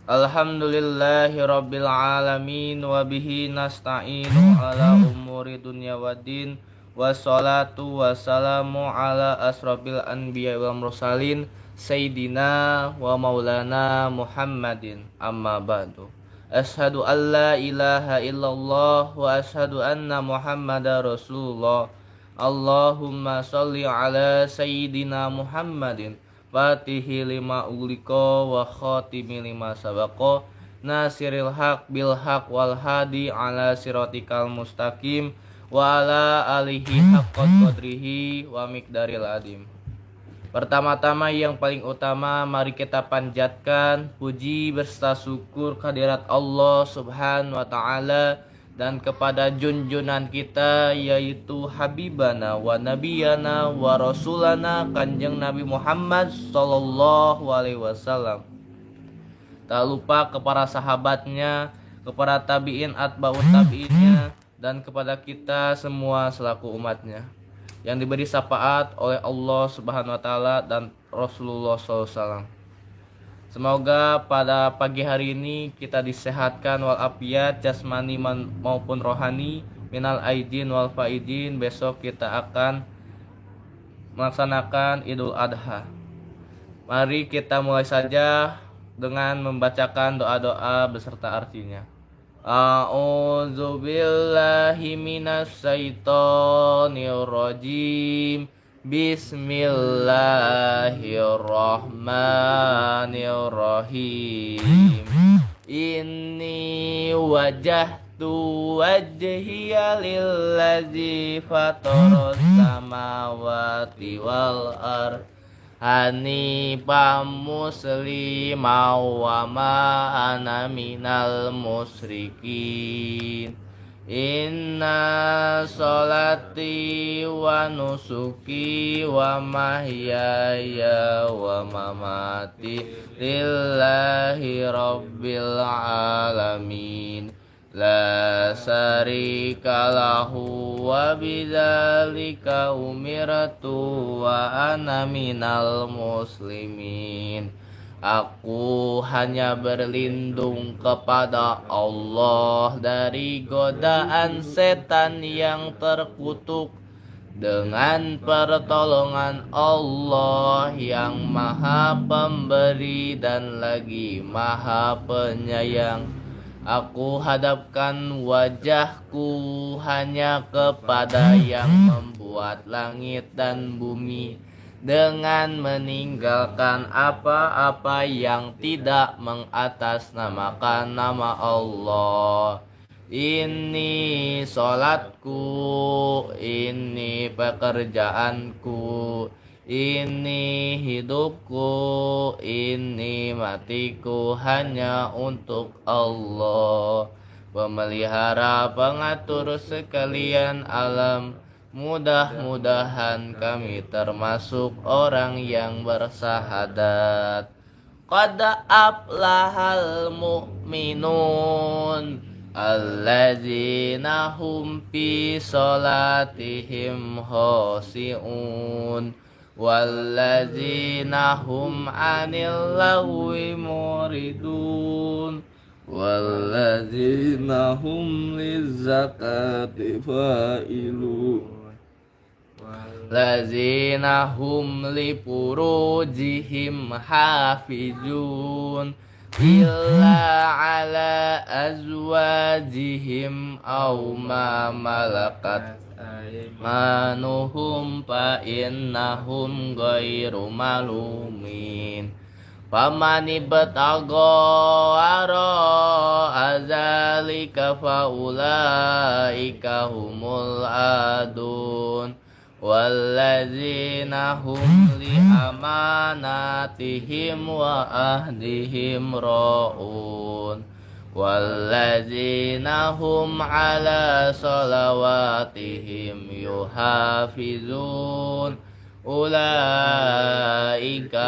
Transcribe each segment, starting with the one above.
Alhamdulillahi rabbil alamin wa bihi nasta'inu ala umuri dunya waddin wassalatu wassalamu ala asrofil anbiya wal mursalin sayyidina wa maulana Muhammadin amma ba'du. Ashhadu an la ilaha illallah wa ashhadu anna Muhammadar Rasulullah. Allahumma sholli ala sayyidina Muhammadin Fatihi lima uliko wa khotimi lima sabako nasiril haq bil haq wal hadi ala sirotikal mustaqim wa ala alihi haqqat qadrihi wa miqdaril adim. Pertama-tama yang paling utama, mari kita panjatkan puji berserta syukur kehadirat Allah Subhanahu wa taala dan kepada junjunan kita yaitu Habibana wa Nabiyana wa Rasulana Kanjeng Nabi Muhammad sallallahu alaihi wasallam. Tak lupa kepada sahabatnya, kepada tabi'in atba'ut tabi'innya, dan kepada kita semua selaku umatnya yang diberi syafaat oleh Allah Subhanahu wa taala dan Rasulullah SAW. Semoga pada pagi hari ini kita disehatkan walafiat jasmani maupun rohani, minal aidin wal faidin. Besok kita akan melaksanakan Idul Adha. Mari kita mulai saja dengan membacakan doa-doa beserta artinya. A'udzu billahi minas syaitonir rajim. Bismillahirrahmanirrahim. Inni wajahtu wajhiya lillazi fataras samawati wal ardh hanifan musliman wa ma ana minal musyrikin. Inna sholati wa nusuki wa mahyaya wa mamati lillahi rabbil alamin la syarika lahu wa bidzalika umirtu wa ana minal muslimin. Aku hanya berlindung kepada Allah dari godaan setan yang terkutuk dengan pertolongan Allah yang Maha Pemberi dan lagi Maha Penyayang. Aku hadapkan wajahku hanya kepada yang membuat langit dan bumi, dengan meninggalkan apa-apa yang tidak mengatasnamakan nama Allah. Ini sholatku, ini pekerjaanku, ini hidupku, ini matiku hanya untuk Allah, pemelihara pengatur sekalian alam. Mudah-mudahan kami termasuk orang yang bersahadat. Qad aflahal mu'minun alladzina hum fi sholatihim khashi'un walladzina hum 'anil lagwi muridun walladzina hum lizzakati fa'ilun lazina hum li furujihim hafizun illa ala azwajihim aw ma malakat aymanuhum fa innahum ghairu malumin. Faman ibtagha wara azalika fa ulaika humul adun walladzina hum li amanatihim wa ahdihim ra'un walladzina hum ala salawatihim yuhafizun ulaika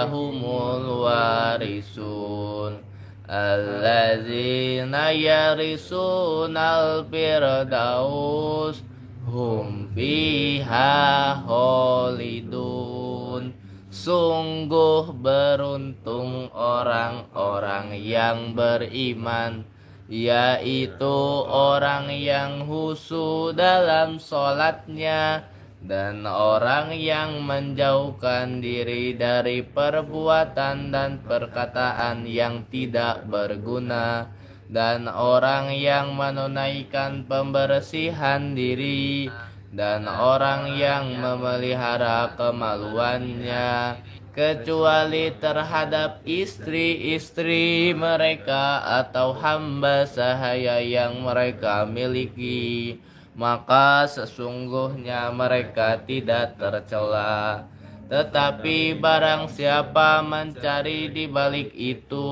humul warisun alladzina yarisunal firdaus hum fiha khalidun. Sungguh beruntung orang-orang yang beriman, yaitu orang yang khusyuk dalam sholatnya, dan orang yang menjauhkan diri dari perbuatan dan perkataan yang tidak berguna, dan orang yang menunaikan pembersihan diri, dan orang yang memelihara kemaluannya, kecuali terhadap istri-istri mereka atau hamba sahaya yang mereka miliki, maka sesungguhnya mereka tidak tercela. Tetapi barang siapa mencari di balik itu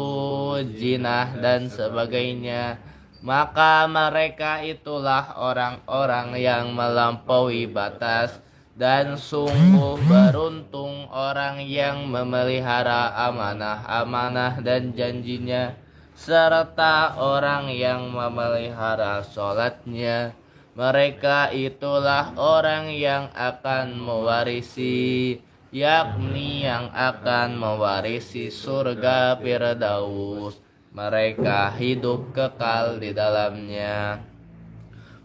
zinah dan sebagainya, maka mereka itulah orang-orang yang melampaui batas, dan sungguh beruntung orang yang memelihara amanah-amanah dan janjinya, serta orang yang memelihara sholatnya. Mereka itulah orang yang akan mewarisi, yakni yang akan mewarisi surga Firdaus. Mereka hidup kekal di dalamnya.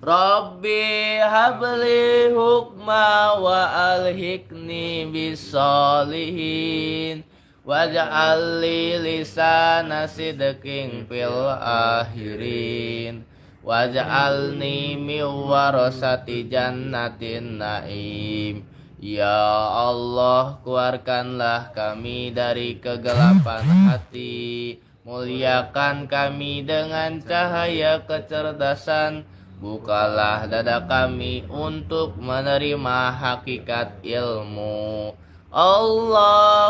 Rabbi habli hukma wa alhiqni bisolihin waj'al li lisana sidqin fil akhirin waj'alni min warasati jannatin naim. Ya Allah, keluarkanlah kami dari kegelapan hati, muliakan kami dengan cahaya kecerdasan, bukalah dada kami untuk menerima hakikat ilmu. Allahumma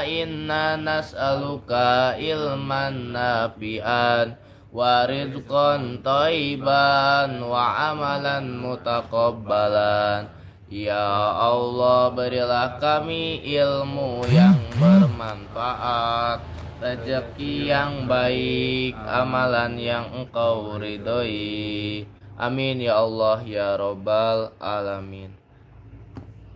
inna nas'aluka ilman nafi'an wa rizqan thayyiban wa amalan mutaqabbalan. Ya Allah, berilah kami ilmu yang bermanfaat, rezeki yang baik, amalan yang Engkau ridhoi. Amin ya Allah ya Rabbal Alamin.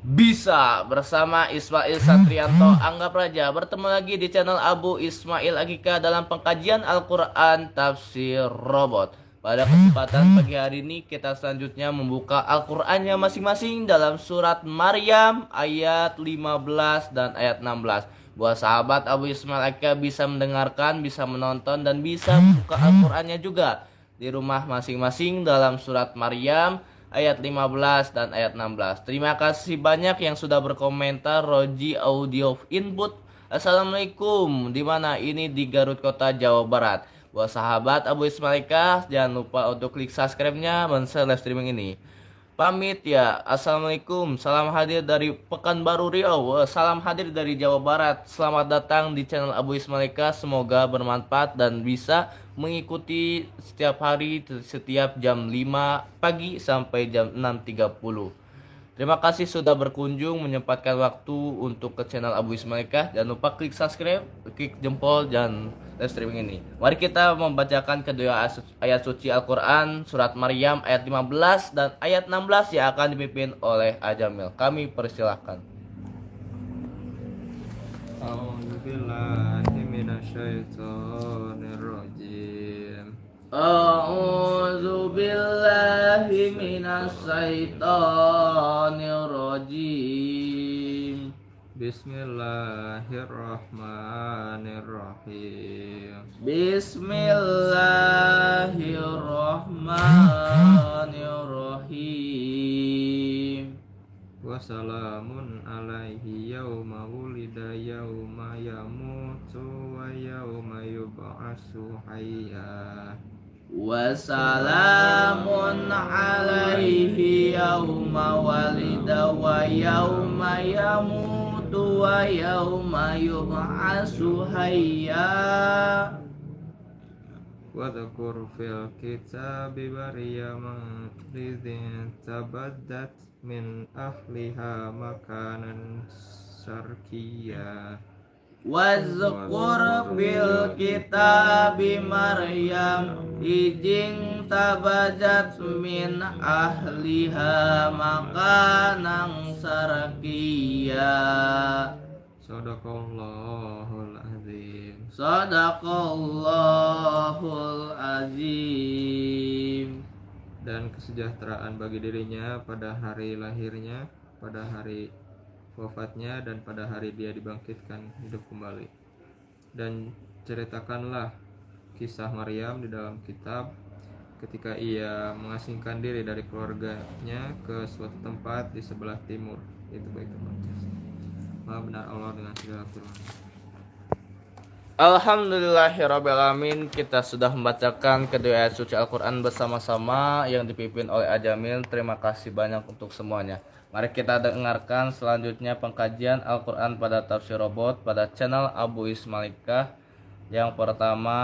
Bisa bersama Ismail Satrianto Anggap Raja bertemu lagi di channel Abu Ismail Agika dalam pengkajian Al-Quran Tafsir Robot. Pada kesempatan pagi hari ini kita selanjutnya membuka Al-Qurannya masing-masing dalam surat Maryam ayat 15 dan ayat 16. Buat sahabat Abu Ismail Agika bisa mendengarkan, bisa menonton, dan bisa buka Al-Qurannya juga di rumah masing-masing dalam surat Maryam ayat 15 dan ayat 16. Terima kasih banyak yang sudah berkomentar. Roji Audio Input, Assalamualaikum, dimana ini di Garut Kota Jawa Barat. Buat sahabat Abu Ismailika, jangan lupa untuk klik subscribe-nya dan share live streaming ini. Pamit ya, Assalamualaikum. Salam hadir dari Pekanbaru Riau. Salam hadir dari Jawa Barat. Selamat datang di channel Abu Ismailika. Semoga bermanfaat dan bisa mengikuti setiap hari, setiap jam 5 pagi sampai jam 6.30. Terima kasih sudah berkunjung, menyempatkan waktu untuk ke channel Abu Ismailika. Jangan lupa klik subscribe, klik jempol, dan live streaming ini. Mari kita membacakan kedua ayat suci Al-Quran, surat Maryam ayat 15 dan ayat 16 yang akan dipimpin oleh Ajamil. Kami persilahkan. A'udzu billahi minasyaitonir rajim. Bismillahirrahmanirrahim. Bismillahirrahmanirrahim. Wassalamun alaihi yauma wulida yauma yamutu wa yauma yub'atsu hayya. Wassalamun alaihi yauma walida wa yauma yamutu wa yauma yub'atsu hayya. Wadhkur fil kitabi Maryam idzin tabaddat min ahliha makanan sarkiyya Wazkur fil kitabi Maryam ijing tabajat min ahliha makanan sarkiya. Sadaqallahul azim. Sadaqallahul azim. Dan kesejahteraan bagi dirinya pada hari lahirnya, pada hari wafatnya, dan pada hari dia dibangkitkan hidup kembali. Dan ceritakanlah kisah Maryam di dalam kitab ketika ia mengasingkan diri dari keluarganya ke suatu tempat di sebelah timur, itu Baitul Maqdis. Maha benar Allah dengan segala firman. Alhamdulillahirrabbilalamin. Kita sudah membacakan kedua ayat suci Al-Quran bersama-sama yang dipimpin oleh Ajamil. Terima kasih banyak untuk semuanya. Mari kita dengarkan selanjutnya pengkajian Al-Quran pada Tafsir Robot pada channel Abu Ismalikah. Yang pertama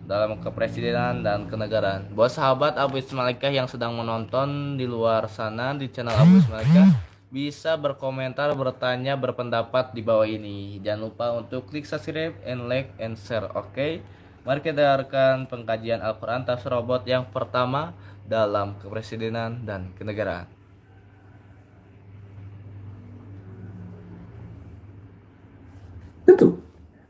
dalam kepresidenan dan kenegaraan. Buat sahabat Abu Ismalikah yang sedang menonton di luar sana di channel Abu Ismalikah, bisa berkomentar, bertanya, berpendapat di bawah ini. Jangan lupa untuk klik subscribe and like and share. Oke? Mari kita dengarkan pengkajian Al-Quran Tafsir Robot yang pertama dalam kepresidenan dan kenegaraan. Tentu,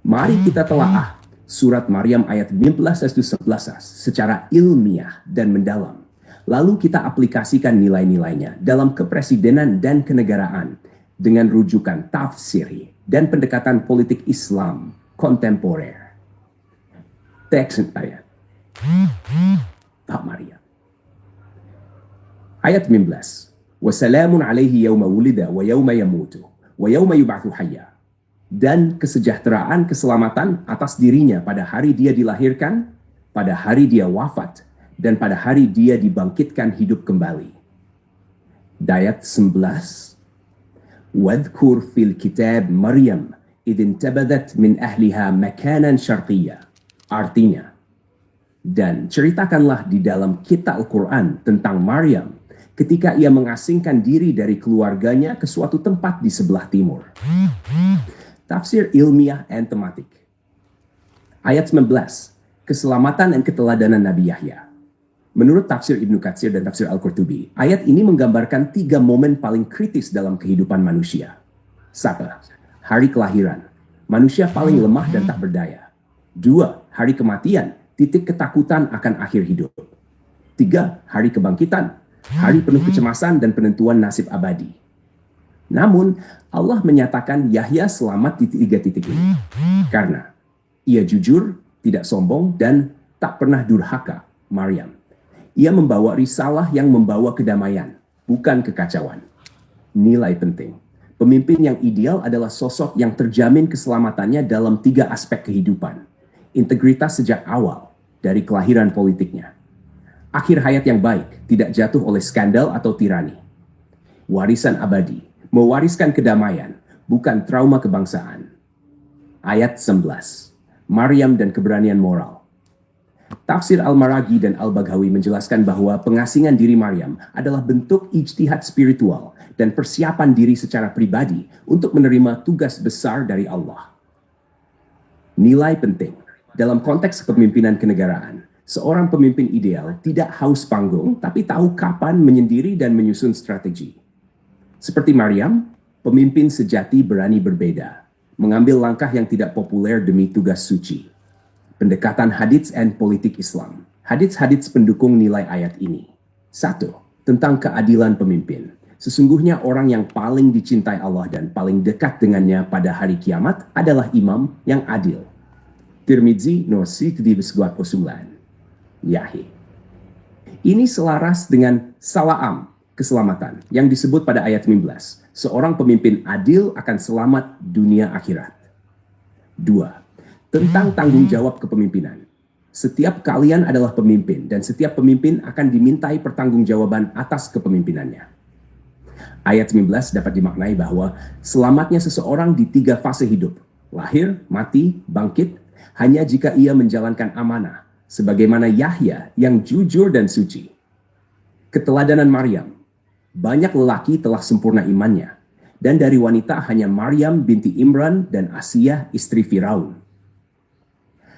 mari kita telaah surat Maryam ayat 15-11 secara ilmiah dan mendalam. Lalu kita aplikasikan nilai-nilainya dalam kepresidenan dan kenegaraan dengan rujukan tafsiri dan pendekatan politik Islam kontemporer. Teks ayat. Pak Maryam. Ayat 15. Wassalamun alaihi yawma wulida wa yawma yamutu wa yawma yub'atsu hayya. Dan kesejahteraan, keselamatan atas dirinya pada hari dia dilahirkan, pada hari dia wafat, dan pada hari dia dibangkitkan hidup kembali. Ayat 11. Wadhkur fil kitab Maryam idin tabadat min ahliha makanan syarqiyya. Artinya, dan ceritakanlah di dalam kitab Al-Quran tentang Maryam ketika ia mengasingkan diri dari keluarganya ke suatu tempat di sebelah timur. Tafsir ilmiah and tematik. Ayat 19. Keselamatan dan keteladanan Nabi Yahya. Menurut tafsir Ibnu Katsir dan tafsir Al-Qurtubi, ayat ini menggambarkan 3 momen paling kritis dalam kehidupan manusia. 1. Hari kelahiran. Manusia paling lemah dan tak berdaya. 2. Hari kematian. Titik ketakutan akan akhir hidup. 3. Hari kebangkitan. Hari penuh kecemasan dan penentuan nasib abadi. Namun, Allah menyatakan Yahya selamat di 3 titik ini. Karena ia jujur, tidak sombong, dan tak pernah durhaka, Maryam. Ia membawa risalah yang membawa kedamaian, bukan kekacauan. Nilai penting. Pemimpin yang ideal adalah sosok yang terjamin keselamatannya dalam 3 aspek kehidupan. Integritas sejak awal, dari kelahiran politiknya. Akhir hayat yang baik, tidak jatuh oleh skandal atau tirani. Warisan abadi. Mewariskan kedamaian, bukan trauma kebangsaan. Ayat 11. Maryam dan keberanian moral. Tafsir Al-Maraghi dan Al-Baghawi menjelaskan bahwa pengasingan diri Maryam adalah bentuk ijtihad spiritual dan persiapan diri secara pribadi untuk menerima tugas besar dari Allah. Nilai penting. Dalam konteks kepemimpinan kenegaraan, seorang pemimpin ideal tidak haus panggung, tapi tahu kapan menyendiri dan menyusun strategi. Seperti Maryam, pemimpin sejati berani berbeda, mengambil langkah yang tidak populer demi tugas suci. Pendekatan hadits and politik Islam. Hadits-hadits pendukung nilai ayat ini. 1. Tentang keadilan pemimpin. Sesungguhnya orang yang paling dicintai Allah dan paling dekat dengannya pada hari kiamat adalah imam yang adil. Tirmidzi no Sikdi Besguat Osumlan. Yahi. Ini selaras dengan salaam, keselamatan yang disebut pada ayat 19. Seorang pemimpin adil akan selamat dunia akhirat. 2. Tentang tanggung jawab kepemimpinan. Setiap kalian adalah pemimpin dan setiap pemimpin akan dimintai pertanggungjawaban atas kepemimpinannya. Ayat 19 dapat dimaknai bahwa selamatnya seseorang di 3 fase hidup. Lahir, mati, bangkit, hanya jika ia menjalankan amanah. Sebagaimana Yahya yang jujur dan suci. Keteladanan Maryam. Banyak lelaki telah sempurna imannya, dan dari wanita hanya Maryam binti Imran dan Asiyah istri Firaun.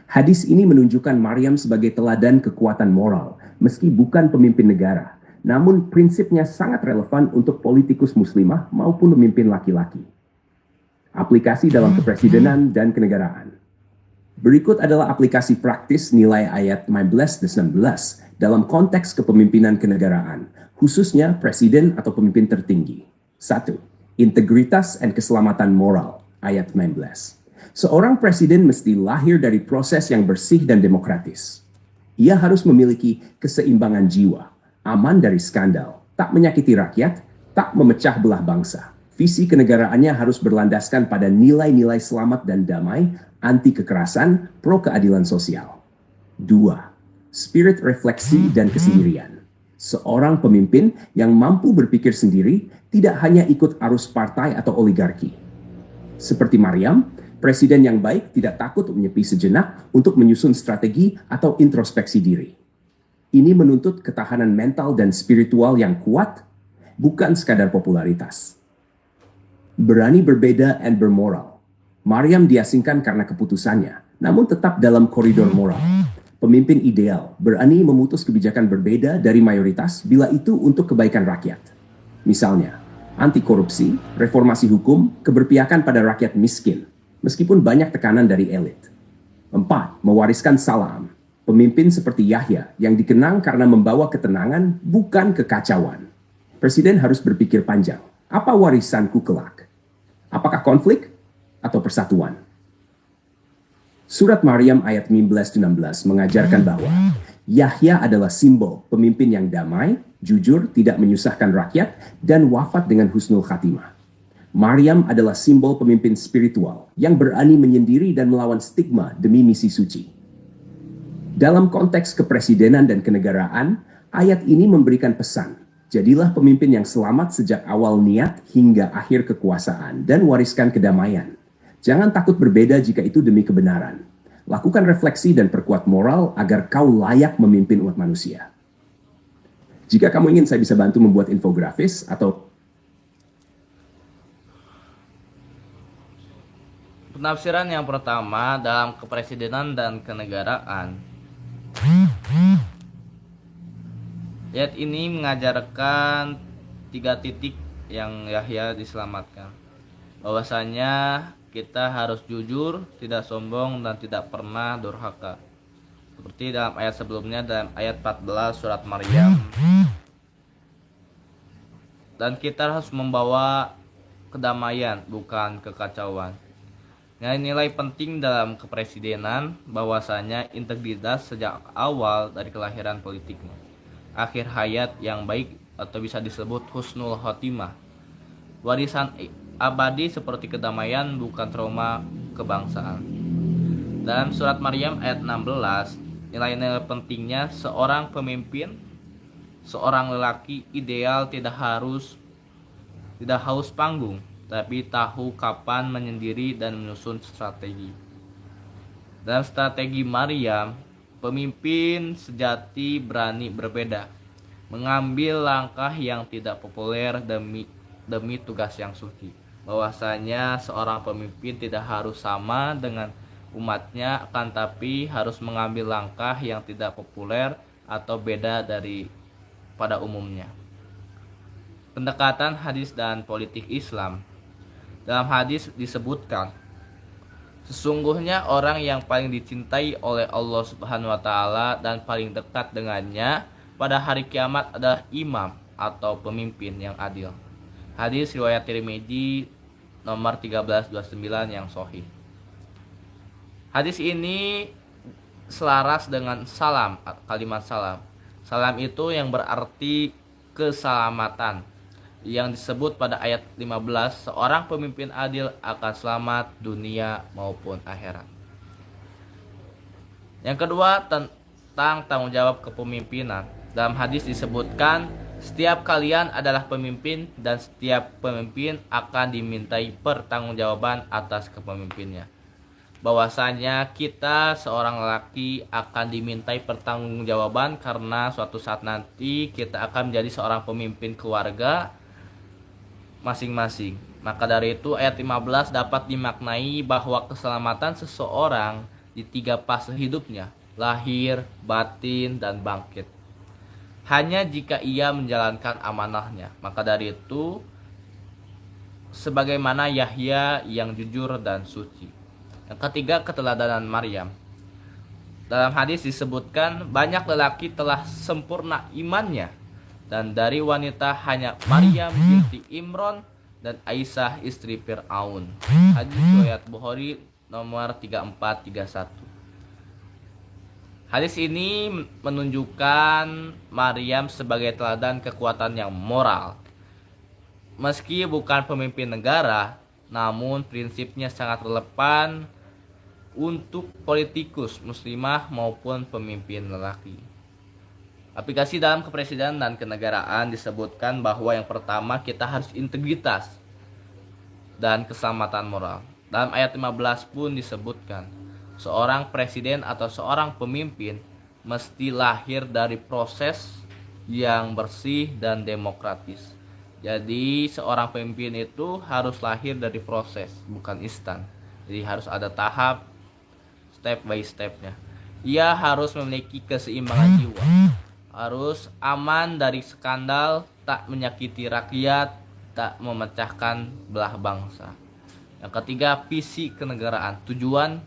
Hadis ini menunjukkan Maryam sebagai teladan kekuatan moral, meski bukan pemimpin negara, namun prinsipnya sangat relevan untuk politikus muslimah maupun pemimpin laki-laki. Aplikasi dalam kepresidenan dan kenegaraan. Berikut adalah aplikasi praktis nilai ayat 15 dan 19 dalam konteks kepemimpinan kenegaraan, khususnya presiden atau pemimpin tertinggi. 1. Integritas dan keselamatan moral, ayat 19. Seorang presiden mesti lahir dari proses yang bersih dan demokratis. Ia harus memiliki keseimbangan jiwa, aman dari skandal, tak menyakiti rakyat, tak memecah belah bangsa. Visi kenegaraannya harus berlandaskan pada nilai-nilai selamat dan damai, anti kekerasan, pro keadilan sosial. 2. Spirit refleksi dan kesendirian. Seorang pemimpin yang mampu berpikir sendiri tidak hanya ikut arus partai atau oligarki. Seperti Maryam, presiden yang baik tidak takut menyepi sejenak untuk menyusun strategi atau introspeksi diri. Ini menuntut ketahanan mental dan spiritual yang kuat, bukan sekadar popularitas. Berani berbeda dan bermoral. Maryam diasingkan karena keputusannya, namun tetap dalam koridor moral. Pemimpin ideal berani memutus kebijakan berbeda dari mayoritas bila itu untuk kebaikan rakyat. Misalnya, anti korupsi, reformasi hukum, keberpihakan pada rakyat miskin, meskipun banyak tekanan dari elit. 4. Mewariskan salam. Pemimpin seperti Yahya yang dikenang karena membawa ketenangan, bukan kekacauan. Presiden harus berpikir panjang. Apa warisanku kelak? Apakah konflik atau persatuan? Surat Maryam ayat 15-16 mengajarkan bahwa Yahya adalah simbol pemimpin yang damai, jujur, tidak menyusahkan rakyat, dan wafat dengan husnul khatimah. Maryam adalah simbol pemimpin spiritual yang berani menyendiri dan melawan stigma demi misi suci. Dalam konteks kepresidenan dan kenegaraan, ayat ini memberikan pesan. Jadilah pemimpin yang selamat sejak awal niat hingga akhir kekuasaan dan wariskan kedamaian. Jangan takut berbeda jika itu demi kebenaran. Lakukan refleksi dan perkuat moral agar kau layak memimpin umat manusia. Jika kamu ingin saya bisa bantu membuat infografis atau Penafsiran yang pertama dalam kepresidenan dan kenegaraan. Ayat ini mengajarkan 3 titik yang Yahya diselamatkan. Bahwasanya kita harus jujur, tidak sombong, dan tidak pernah durhaka. Seperti dalam ayat sebelumnya, dalam ayat 14 surat Maryam. Dan kita harus membawa kedamaian, bukan kekacauan. Nilai penting dalam kepresidenan bahwasanya integritas sejak awal dari kelahiran politiknya. Akhir hayat yang baik atau bisa disebut husnul khotimah. Warisan abadi seperti kedamaian, bukan trauma kebangsaan. Dalam surat Maryam ayat 16, nilai-nilai pentingnya seorang pemimpin, seorang lelaki ideal tidak haus panggung, tapi tahu kapan menyendiri dan menyusun strategi. Dalam strategi Maryam, pemimpin sejati berani berbeda, mengambil langkah yang tidak populer demi tugas yang suci. Bahwasanya seorang pemimpin tidak harus sama dengan umatnya, akan tapi harus mengambil langkah yang tidak populer atau beda dari pada umumnya. Pendekatan hadis dan politik Islam. Dalam hadis disebutkan, sesungguhnya orang yang paling dicintai oleh Allah Subhanahu wa taala dan paling dekat dengannya pada hari kiamat adalah imam atau pemimpin yang adil. Hadis riwayat Tirmidzi nomor 1329 yang sahih. Hadis ini selaras dengan salam, kalimat salam. Salam itu yang berarti keselamatan, yang disebut pada ayat 15, seorang pemimpin adil akan selamat dunia maupun akhirat. Yang kedua, tentang tanggung jawab kepemimpinan. Dalam hadis disebutkan, setiap kalian adalah pemimpin dan setiap pemimpin akan dimintai pertanggungjawaban atas kepemimpinnya. Bahwasanya kita seorang lelaki akan dimintai pertanggungjawaban karena suatu saat nanti kita akan menjadi seorang pemimpin keluarga masing-masing. Maka dari itu ayat 15 dapat dimaknai bahwa keselamatan seseorang di 3 fase hidupnya, lahir, batin, dan bangkit, hanya jika ia menjalankan amanahnya. Maka dari itu, sebagaimana Yahya yang jujur dan suci. Yang ketiga, keteladanan Maryam. Dalam hadis disebutkan banyak lelaki telah sempurna imannya, dan dari wanita hanya Maryam binti Imran dan Aisyah istri Fir'aun. Hadis riwayat Bukhari nomor 3431. Hadis ini menunjukkan Maryam sebagai teladan kekuatan yang moral. Meski bukan pemimpin negara, namun prinsipnya sangat relevan untuk politikus muslimah maupun pemimpin lelaki. Aplikasi dalam kepresidenan dan kenegaraan disebutkan bahwa yang pertama kita harus integritas dan keselamatan moral. Dalam ayat 15 pun disebutkan, seorang presiden atau seorang pemimpin mesti lahir dari proses yang bersih dan demokratis. Jadi seorang pemimpin itu harus lahir dari proses, bukan instan. Jadi harus ada tahap, step by stepnya. Ia harus memiliki keseimbangan jiwa, harus aman dari skandal, tak menyakiti rakyat, tak memecahkan belah bangsa. Yang ketiga, visi kenegaraan. Tujuan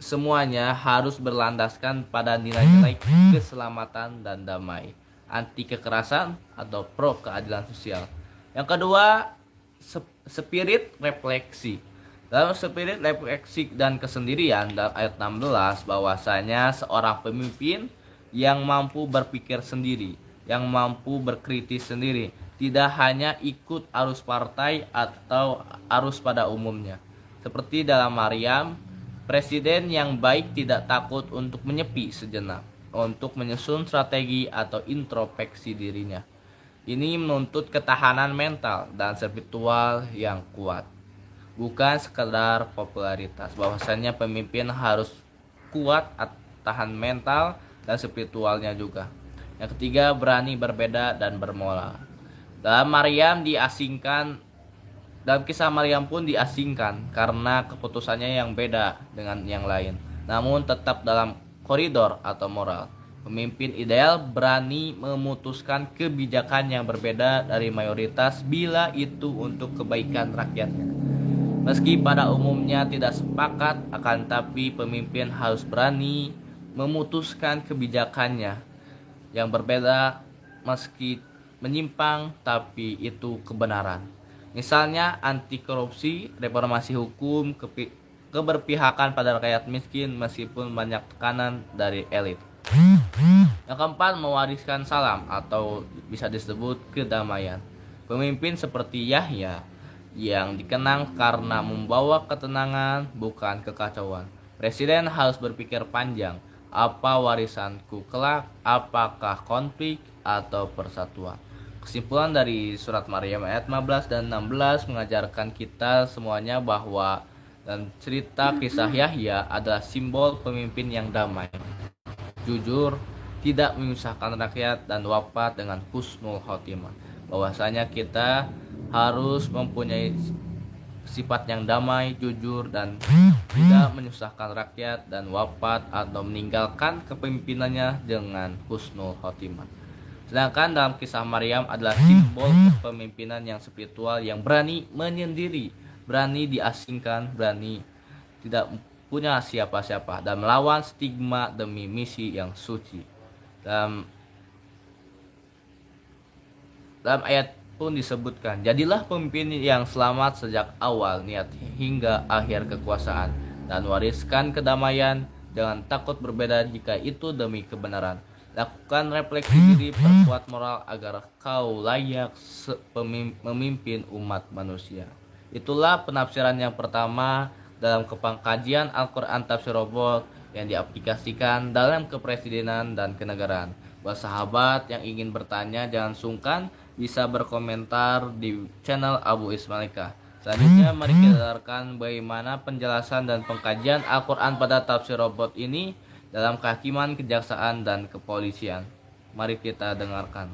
semuanya harus berlandaskan pada nilai-nilai keselamatan dan damai, anti kekerasan atau pro keadilan sosial. Yang kedua, spirit refleksi. Dalam spirit refleksi dan kesendirian, dalam ayat 16 bahwasanya seorang pemimpin yang mampu berpikir sendiri, yang mampu berkritis sendiri, tidak hanya ikut arus partai atau arus pada umumnya. Seperti dalam Maryam, presiden yang baik tidak takut untuk menyepi sejenak, untuk menyusun strategi atau introspeksi dirinya. Ini menuntut ketahanan mental dan spiritual yang kuat, bukan sekedar popularitas. Bahwasanya pemimpin harus kuat, tahan mental dan spiritualnya juga. Yang ketiga, berani berbeda dan bermoral. Dalam kisah Maryam pun diasingkan karena keputusannya yang beda dengan yang lain, namun tetap dalam koridor atau moral. Pemimpin ideal berani memutuskan kebijakan yang berbeda dari mayoritas bila itu untuk kebaikan rakyatnya. Meski pada umumnya tidak sepakat, akan tapi pemimpin harus berani memutuskan kebijakannya yang berbeda meski menyimpang, tapi itu kebenaran. Misalnya anti korupsi, reformasi hukum, keberpihakan pada rakyat miskin meskipun banyak tekanan dari elit. Yang keempat, mewariskan salam atau bisa disebut kedamaian. Pemimpin seperti Yahya yang dikenang karena membawa ketenangan, bukan kekacauan. Presiden harus berpikir panjang, apa warisanku kelak, apakah konflik atau persatuan. Kesimpulan dari surat Maryam ayat 15 dan 16 mengajarkan kita semuanya bahwa dan cerita kisah Yahya adalah simbol pemimpin yang damai, jujur, tidak menyusahkan rakyat, dan wafat dengan husnul khotimah. Bahwasanya kita harus mempunyai sifat yang damai, jujur, dan tidak menyusahkan rakyat, dan wafat atau meninggalkan kepemimpinannya dengan husnul khotimah. Sedangkan dalam kisah Maryam adalah simbol kepemimpinan yang spiritual, yang berani menyendiri, berani diasingkan, berani tidak punya siapa-siapa, dan melawan stigma demi misi yang suci. Dalam ayat pun disebutkan, jadilah pemimpin yang selamat sejak awal niat hingga akhir kekuasaan, dan wariskan kedamaian, jangan takut berbeda jika itu demi kebenaran. Lakukan refleksi diri, perkuat moral agar kau layak memimpin umat manusia. Itulah penafsiran yang pertama dalam pengkajian Al-Quran Tafsir Robot yang diaplikasikan dalam kepresidenan dan kenegaraan. Buat sahabat yang ingin bertanya, jangan sungkan bisa berkomentar di channel Abu Ismailika. Selanjutnya mari kita dengarkan bagaimana penjelasan dan pengkajian Al-Quran pada Tafsir Robot ini dalam kehakiman, kejaksaan, dan kepolisian. Mari kita dengarkan.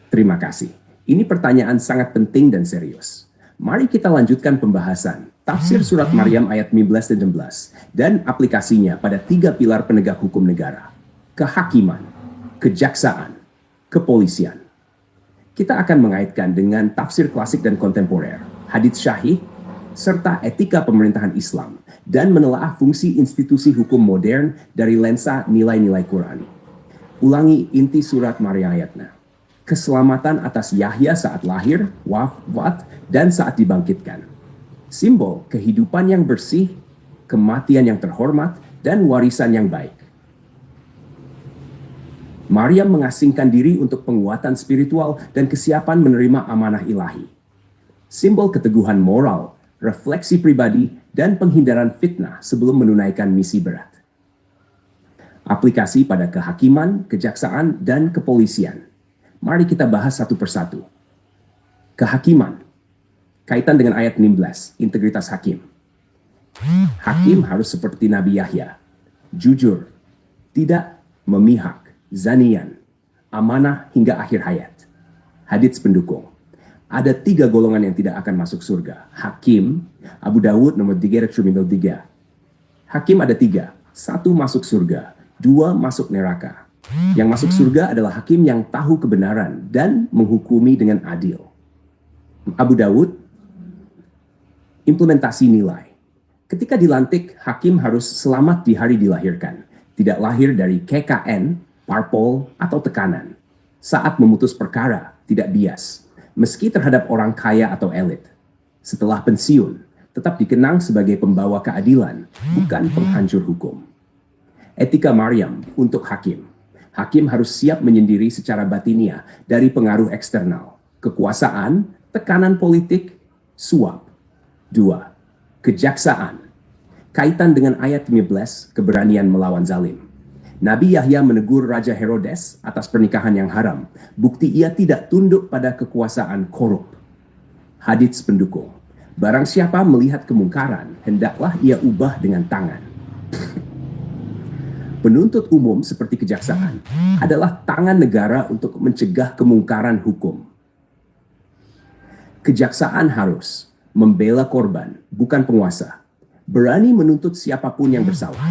Terima kasih. Ini pertanyaan sangat penting dan serius. Mari kita lanjutkan pembahasan tafsir surat Maryam ayat 15 dan 16 dan aplikasinya pada 3 pilar penegak hukum negara: kehakiman, kejaksaan, kepolisian. Kita akan mengaitkan dengan tafsir klasik dan kontemporer, hadits syahih, serta etika pemerintahan Islam, dan menelaah fungsi institusi hukum modern dari lensa nilai-nilai Qurani. Ulangi inti surat Maryam ayatnya. Keselamatan atas Yahya saat lahir, wafat, dan saat dibangkitkan. Simbol kehidupan yang bersih, kematian yang terhormat, dan warisan yang baik. Maryam mengasingkan diri untuk penguatan spiritual dan kesiapan menerima amanah ilahi. Simbol keteguhan moral, refleksi pribadi, dan penghindaran fitnah sebelum menunaikan misi berat. Aplikasi pada kehakiman, kejaksaan, dan kepolisian. Mari kita bahas satu persatu. Kehakiman. Kaitan dengan ayat 16, integritas hakim. Hakim harus seperti Nabi Yahya. Jujur, tidak memihak, zanian, amanah hingga akhir hayat. Hadits pendukung. Ada 3 golongan yang tidak akan masuk surga. Hakim, Abu Dawud nomor 3, Hakim ada 3. 1 masuk surga, 2 masuk neraka. Yang masuk surga adalah hakim yang tahu kebenaran dan menghukumi dengan adil. Abu Dawud, implementasi nilai. Ketika dilantik, hakim harus selamat di hari dilahirkan. Tidak lahir dari KKN, parpol, atau tekanan. Saat memutus perkara, tidak bias. Meski terhadap orang kaya atau elit. Setelah pensiun, tetap dikenang sebagai pembawa keadilan, bukan penghancur hukum. Etika Maryam untuk hakim. Hakim harus siap menyendiri secara batiniah dari pengaruh eksternal, kekuasaan, tekanan politik, suap. 2. Kejaksaan. Kaitan dengan ayat 15, keberanian melawan zalim. Nabi Yahya menegur Raja Herodes atas pernikahan yang haram. Bukti ia tidak tunduk pada kekuasaan korup. Hadits pendukung. Barang siapa melihat kemungkaran, hendaklah ia ubah dengan tangan. Penuntut umum seperti kejaksaan adalah tangan negara untuk mencegah kemungkaran hukum. Kejaksaan harus membela korban, bukan penguasa. Berani menuntut siapapun yang bersalah.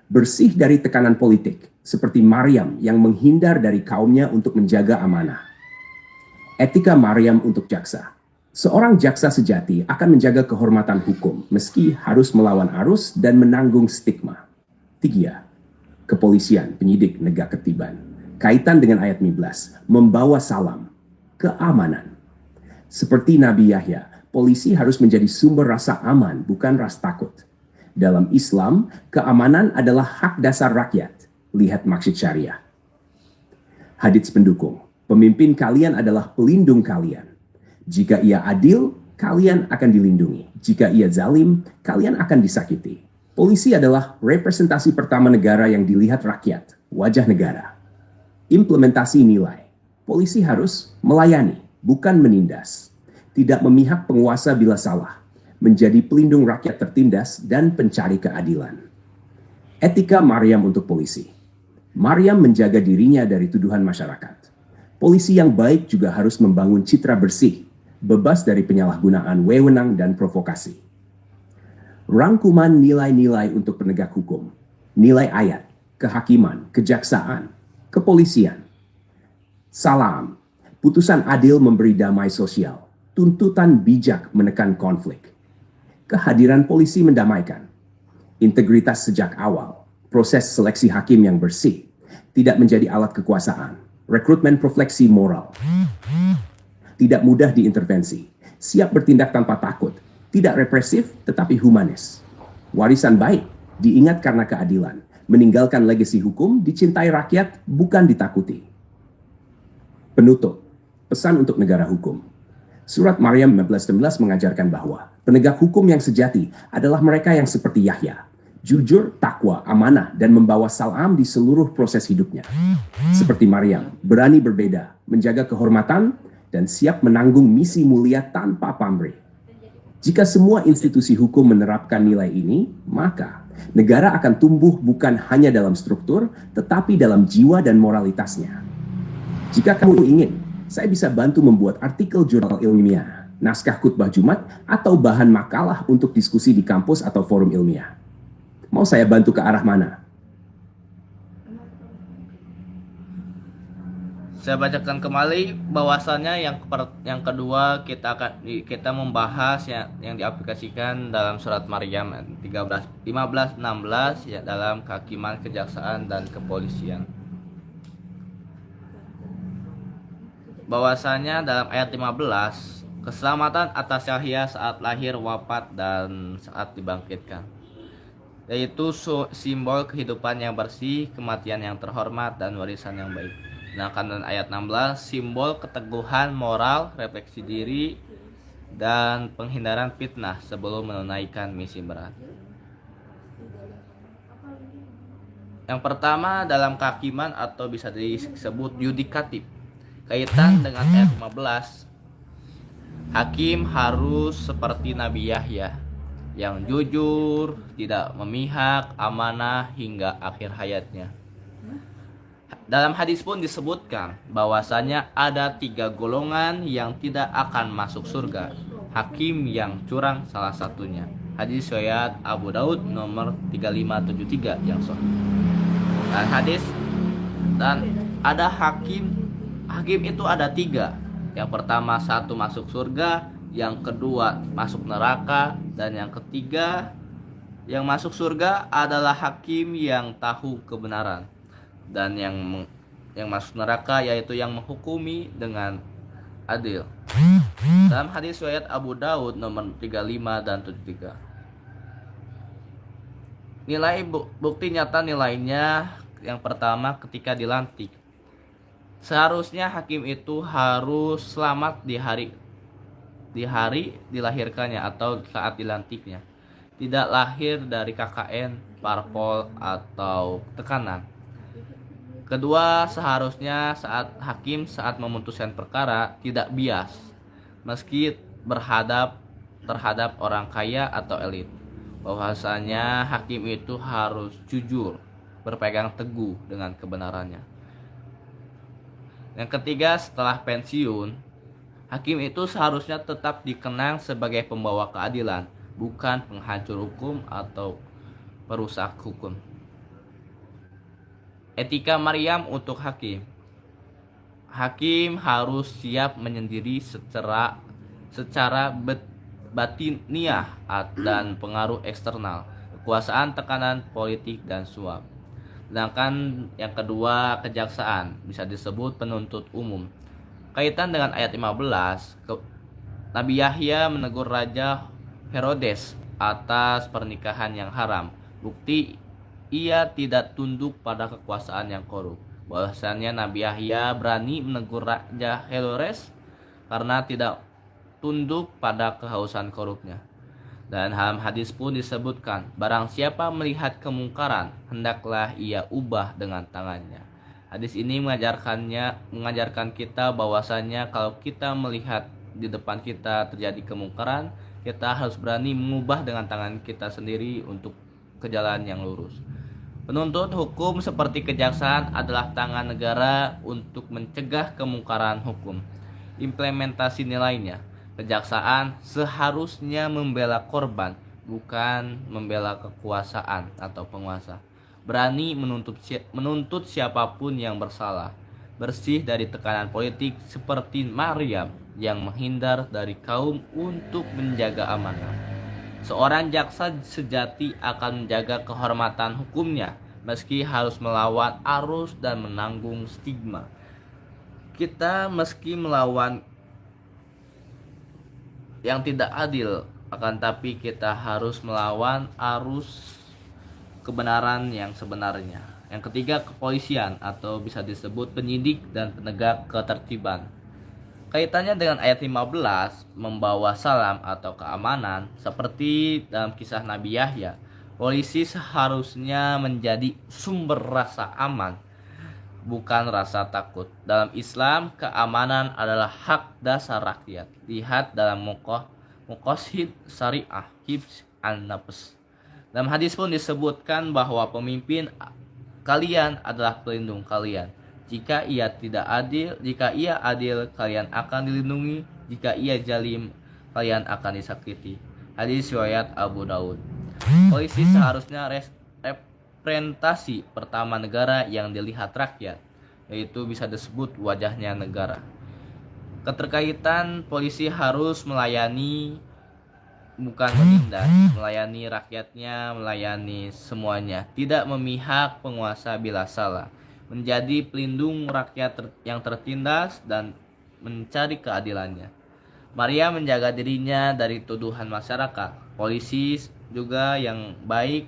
Bersih dari tekanan politik, seperti Maryam yang menghindar dari kaumnya untuk menjaga amanah. Etika Maryam untuk jaksa. Seorang jaksa sejati akan menjaga kehormatan hukum, meski harus melawan arus dan menanggung stigma. 3. Kepolisian, penyidik, negara ketiban. Kaitan dengan ayat 15, membawa salam, keamanan. Seperti Nabi Yahya, polisi harus menjadi sumber rasa aman, bukan rasa takut. Dalam Islam, keamanan adalah hak dasar rakyat. Lihat maksud syariah. Hadits pendukung. Pemimpin kalian adalah pelindung kalian. Jika ia adil, kalian akan dilindungi. Jika ia zalim, kalian akan disakiti. Polisi adalah representasi pertama negara yang dilihat rakyat, wajah negara. Implementasi nilai. Polisi harus melayani, bukan menindas. Tidak memihak penguasa bila salah. Menjadi pelindung rakyat tertindas dan pencari keadilan. Etika Maryam untuk polisi. Maryam menjaga dirinya dari tuduhan masyarakat. Polisi yang baik juga harus membangun citra bersih, bebas dari penyalahgunaan wewenang dan provokasi. Rangkuman nilai-nilai untuk penegak hukum. Nilai ayat, kehakiman, kejaksaan, kepolisian. Salam, putusan adil memberi damai sosial. Tuntutan bijak menekan konflik. Kehadiran polisi mendamaikan. Integritas sejak awal. Proses seleksi hakim yang bersih. Tidak menjadi alat kekuasaan. Rekrutmen profeksi moral. Tidak mudah diintervensi. Siap bertindak tanpa takut. Tidak represif, tetapi humanis. Warisan baik, diingat karena keadilan. Meninggalkan legasi hukum, dicintai rakyat, bukan ditakuti. Penutup, pesan untuk negara hukum. Surat Maryam 15:11 mengajarkan bahwa penegak hukum yang sejati adalah mereka yang seperti Yahya. Jujur, takwa, amanah, dan membawa salam di seluruh proses hidupnya. Seperti Maryam, berani berbeda, menjaga kehormatan, dan siap menanggung misi mulia tanpa pamrih. Jika semua institusi hukum menerapkan nilai ini, maka negara akan tumbuh bukan hanya dalam struktur, tetapi dalam jiwa dan moralitasnya. Jika kamu ingin Saya bisa bantu membuat artikel jurnal ilmiah, naskah khutbah Jumat, atau bahan makalah untuk diskusi di kampus atau forum ilmiah. Mau saya bantu ke arah mana? Saya bacakan kembali bahwasannya yang kedua kita membahas yang diaplikasikan dalam surat Maryam 13, 15, 16 ya, dalam kehakiman, kejaksaan dan kepolisian. Bahwasanya dalam ayat 15, keselamatan atas Yahya saat lahir, wafat dan saat dibangkitkan, yaitu simbol kehidupan yang bersih, kematian yang terhormat dan warisan yang baik. Sedangkan dalam ayat 16, simbol keteguhan moral, refleksi diri, dan penghindaran fitnah sebelum menunaikan misi berat. Yang pertama dalam kehakiman atau bisa disebut yudikatif. Kaitan dengan ayat 15, hakim harus seperti Nabi Yahya, yang jujur, tidak memihak, amanah hingga akhir hayatnya. Dalam hadis pun disebutkan bahwasanya ada 3 golongan yang tidak akan masuk surga. Hakim yang curang salah satunya. Hadis riwayat Abu Daud nomor 3573 yang sahih. Dan ada hakim itu ada 3. Yang pertama 1 masuk surga, yang kedua masuk neraka, dan yang ketiga yang masuk surga adalah hakim yang tahu kebenaran. Dan yang masuk neraka yaitu yang menghukumi dengan adil. Dalam hadis riwayat Abu Daud nomor 35 dan 73. Nilai bukti nyata nilainya, yang pertama ketika dilantik. Seharusnya hakim itu harus selamat di hari dilahirkannya atau saat dilantiknya. Tidak lahir dari KKN, parpol atau tekanan. Kedua, seharusnya hakim saat memutuskan perkara tidak bias, meski terhadap orang kaya atau elit. Bahwasanya hakim itu harus jujur, berpegang teguh dengan kebenarannya. Yang ketiga, setelah pensiun, hakim itu seharusnya tetap dikenang sebagai pembawa keadilan, bukan penghancur hukum atau perusak hukum. Etika Maryam untuk hakim. Hakim harus siap menyendiri secara batiniah dan pengaruh eksternal, kekuasaan, tekanan politik dan suap. Sedangkan yang kedua, kejaksaan, bisa disebut penuntut umum. Kaitan dengan ayat 15, Nabi Yahya menegur Raja Herodes atas pernikahan yang haram. Bukti ia tidak tunduk pada kekuasaan yang korup. Bahwasannya Nabi Yahya berani menegur Raja Herodes karena tidak tunduk pada kehausan korupnya. Dan dalam hadis pun disebutkan, barang siapa melihat kemungkaran, hendaklah ia ubah dengan tangannya. Hadis ini mengajarkan kita bahwasannya kalau kita melihat di depan kita terjadi kemungkaran, kita harus berani mengubah dengan tangan kita sendiri untuk ke jalan yang lurus. Penuntut hukum seperti kejaksaan adalah tangan negara untuk mencegah kemungkaran hukum. Implementasi nilainya, kejaksaan seharusnya membela korban, bukan membela kekuasaan atau penguasa. Berani menuntut siapapun yang bersalah, bersih dari tekanan politik seperti Maryam yang menghindar dari kaum untuk menjaga amanah. Seorang jaksa sejati akan menjaga kehormatan hukumnya meski harus melawan arus dan menanggung stigma. Kita meski melawan yang tidak adil, akan tapi kita harus melawan arus kebenaran yang sebenarnya. Yang ketiga, kepolisian atau bisa disebut penyidik dan penegak ketertiban. Kaitannya dengan ayat 15, membawa salam atau keamanan, seperti dalam kisah Nabi Yahya. Polisi seharusnya menjadi sumber rasa aman, bukan rasa takut. Dalam Islam, keamanan adalah hak dasar rakyat. Lihat dalam Muqasid Syariah Hibs an-Nafs. Dalam hadis pun disebutkan bahwa pemimpin kalian adalah pelindung kalian. Jika ia tidak adil, jika ia adil, kalian akan dilindungi. Jika ia zalim, kalian akan disakiti. Hadis riwayat Abu Daud. Polisi seharusnya representasi pertama negara yang dilihat rakyat, yaitu bisa disebut wajahnya negara. Keterkaitan polisi harus melayani, bukan menindas, melayani rakyatnya, melayani semuanya, tidak memihak penguasa bila salah, menjadi pelindung rakyat yang tertindas dan mencari keadilannya. Maria menjaga dirinya dari tuduhan masyarakat. Polisi juga yang baik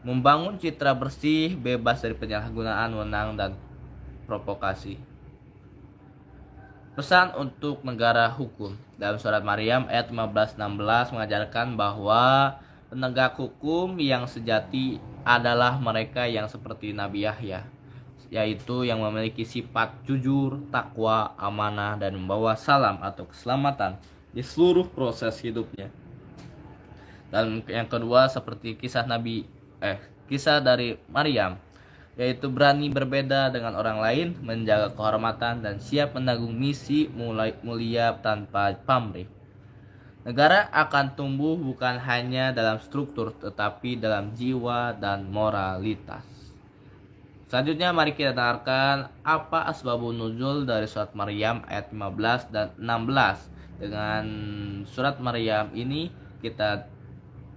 membangun citra bersih, bebas dari penyalahgunaan wewenang dan provokasi. Pesan untuk negara hukum. Dalam surat Maryam ayat 15-16 mengajarkan bahwa penegak hukum yang sejati adalah mereka yang seperti Nabi Yahya, yaitu yang memiliki sifat jujur, takwa, amanah, dan membawa salam atau keselamatan di seluruh proses hidupnya. Dan yang kedua seperti kisah dari Maryam, yaitu berani berbeda dengan orang lain, menjaga kehormatan, dan siap menanggung misi mulia tanpa pamrih. Negara akan tumbuh bukan hanya dalam struktur, tetapi dalam jiwa dan moralitas. Selanjutnya mari kita dengarkan apa asbabun nuzul dari surat Maryam ayat 15 dan 16. Dengan surat Maryam ini kita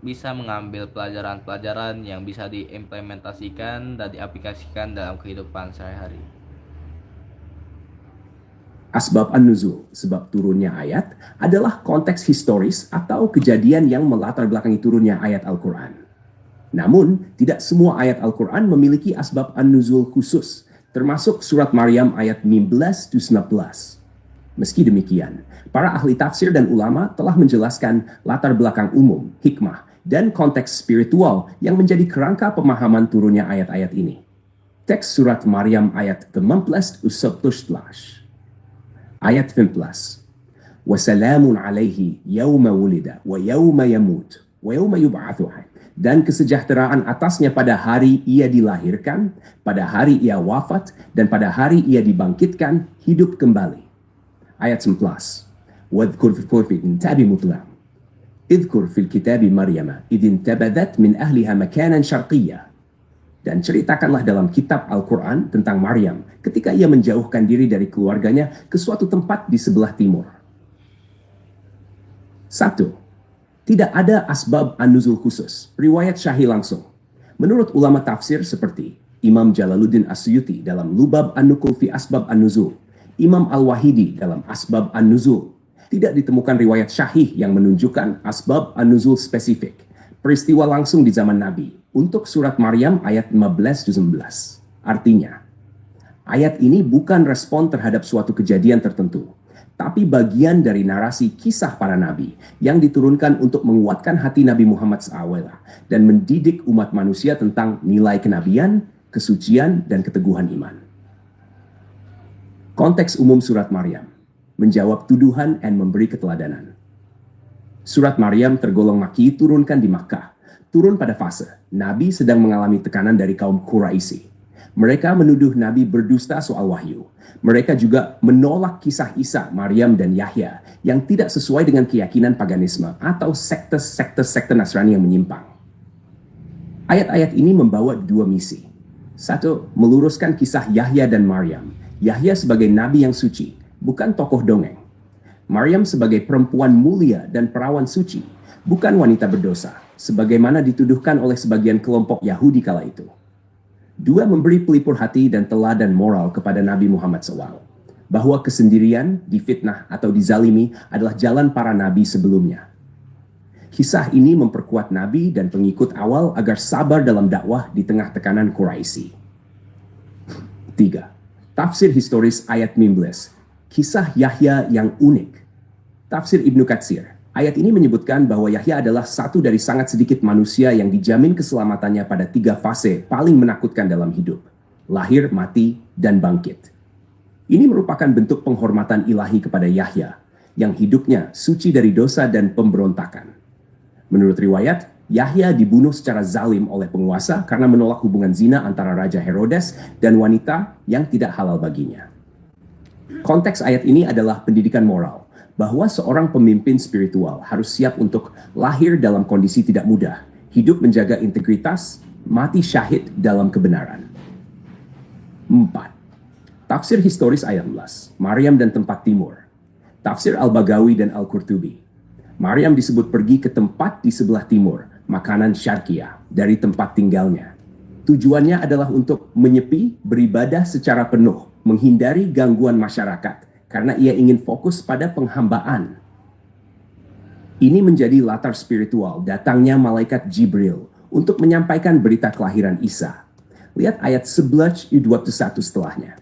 bisa mengambil pelajaran-pelajaran yang bisa diimplementasikan dan diaplikasikan dalam kehidupan sehari-hari. Asbab an-nuzul, sebab turunnya ayat, adalah konteks historis atau kejadian yang melatar belakangi turunnya ayat Al-Quran. Namun, tidak semua ayat Al-Quran memiliki asbab an-nuzul khusus, termasuk surat Maryam ayat 15-19. Meski demikian, para ahli tafsir dan ulama telah menjelaskan latar belakang umum, hikmah, dan konteks spiritual yang menjadi kerangka pemahaman turunnya ayat-ayat ini. Teks surat Maryam ayat 15-17. Ayat 15. Wassalamun alaihi yawma wulida wa yawma yamut wa yawma yub'athu. Dan kesejahteraan atasnya pada hari ia dilahirkan, pada hari ia wafat, dan pada hari ia dibangkitkan hidup kembali. Ayat 11. Wadhkur fil kitabi mutlam. Idhkur fil kitabi Maryam idin tabadat min ahliha makanan syarqiyya. Dan ceritakanlah dalam kitab Al-Quran tentang Maryam ketika ia menjauhkan diri dari keluarganya ke suatu tempat di sebelah timur. 1. Tidak ada asbab an-nuzul khusus, riwayat syahih langsung. Menurut ulama tafsir seperti Imam Jalaluddin As-Suyuti dalam Lubab an-Nukul fi Asbab an-Nuzul, Imam Al-Wahidi dalam Asbab an-Nuzul, tidak ditemukan riwayat syahih yang menunjukkan asbab an-nuzul spesifik, peristiwa langsung di zaman Nabi, untuk surat Maryam ayat 15-19. Artinya, ayat ini bukan respon terhadap suatu kejadian tertentu, tapi bagian dari narasi kisah para nabi yang diturunkan untuk menguatkan hati Nabi Muhammad SAW dan mendidik umat manusia tentang nilai kenabian, kesucian, dan keteguhan iman. Konteks umum surat Maryam, menjawab tuduhan dan memberi keteladanan. Surat Maryam tergolong Makki, turunkan di Makkah, turun pada fase Nabi sedang mengalami tekanan dari kaum Quraisy. Mereka menuduh Nabi berdusta soal wahyu. Mereka juga menolak kisah Isa, Maryam, dan Yahya yang tidak sesuai dengan keyakinan paganisme atau sekte Nasrani yang menyimpang. Ayat-ayat ini membawa dua misi. 1. Meluruskan kisah Yahya dan Maryam. Yahya sebagai nabi yang suci, bukan tokoh dongeng. Maryam sebagai perempuan mulia dan perawan suci, bukan wanita berdosa, sebagaimana dituduhkan oleh sebagian kelompok Yahudi kala itu. 2. Memberi pelipur hati dan teladan moral kepada Nabi Muhammad SAW, bahwa kesendirian, difitnah, atau dizalimi adalah jalan para nabi sebelumnya. Kisah ini memperkuat Nabi dan pengikut awal agar sabar dalam dakwah di tengah tekanan Quraisy. 3. Tafsir historis ayat 15. Kisah Yahya yang unik. Tafsir Ibnu Katsir. Ayat ini menyebutkan bahwa Yahya adalah satu dari sangat sedikit manusia yang dijamin keselamatannya pada 3 fase paling menakutkan dalam hidup: lahir, mati, dan bangkit. Ini merupakan bentuk penghormatan ilahi kepada Yahya, yang hidupnya suci dari dosa dan pemberontakan. Menurut riwayat, Yahya dibunuh secara zalim oleh penguasa karena menolak hubungan zina antara Raja Herodes dan wanita yang tidak halal baginya. Konteks ayat ini adalah pendidikan moral, bahwa seorang pemimpin spiritual harus siap untuk lahir dalam kondisi tidak mudah, hidup menjaga integritas, mati syahid dalam kebenaran. 4. Tafsir historis ayat 11, Maryam dan tempat timur. Tafsir Al-Bagawi dan Al-Qurtubi. Maryam disebut pergi ke tempat di sebelah timur, makanan syarqiyah, dari tempat tinggalnya. Tujuannya adalah untuk menyepi, beribadah secara penuh, menghindari gangguan masyarakat, karena ia ingin fokus pada penghambaan. Ini menjadi latar spiritual datangnya malaikat Jibril untuk menyampaikan berita kelahiran Isa. Lihat ayat 11-21 setelahnya.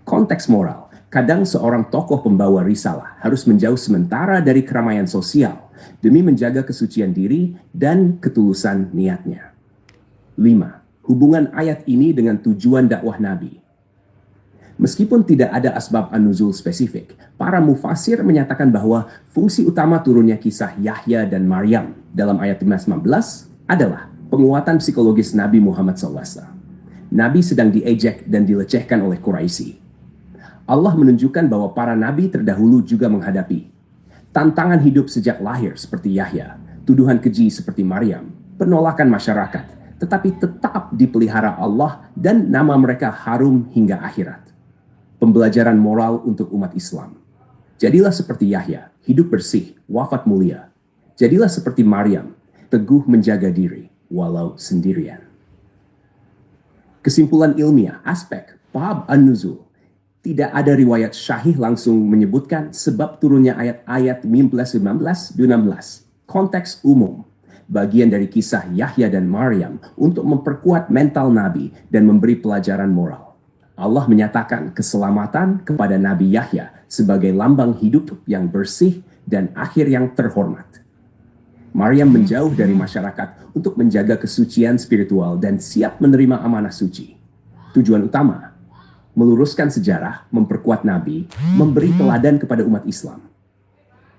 Konteks moral, kadang seorang tokoh pembawa risalah harus menjauh sementara dari keramaian sosial demi menjaga kesucian diri dan ketulusan niatnya. 5. Hubungan ayat ini dengan tujuan dakwah Nabi. Meskipun tidak ada asbab an-nuzul spesifik, para mufasir menyatakan bahwa fungsi utama turunnya kisah Yahya dan Maryam dalam ayat 15 adalah penguatan psikologis Nabi Muhammad SAW. Nabi sedang diejek dan dilecehkan oleh Quraisy. Allah menunjukkan bahwa para nabi terdahulu juga menghadapi tantangan hidup sejak lahir seperti Yahya, tuduhan keji seperti Maryam, penolakan masyarakat, tetapi tetap dipelihara Allah dan nama mereka harum hingga akhirat. Pembelajaran moral untuk umat Islam. Jadilah seperti Yahya, hidup bersih, wafat mulia. Jadilah seperti Maryam, teguh menjaga diri, walau sendirian. Kesimpulan ilmiah, aspek, bab an-nuzul. Tidak ada riwayat syahih langsung menyebutkan sebab turunnya ayat-ayat 15-16. Konteks umum, bagian dari kisah Yahya dan Maryam untuk memperkuat mental Nabi dan memberi pelajaran moral. Allah menyatakan keselamatan kepada Nabi Yahya sebagai lambang hidup yang bersih dan akhir yang terhormat. Maryam menjauh dari masyarakat untuk menjaga kesucian spiritual dan siap menerima amanah suci. Tujuan utama, meluruskan sejarah, memperkuat Nabi, memberi teladan kepada umat Islam.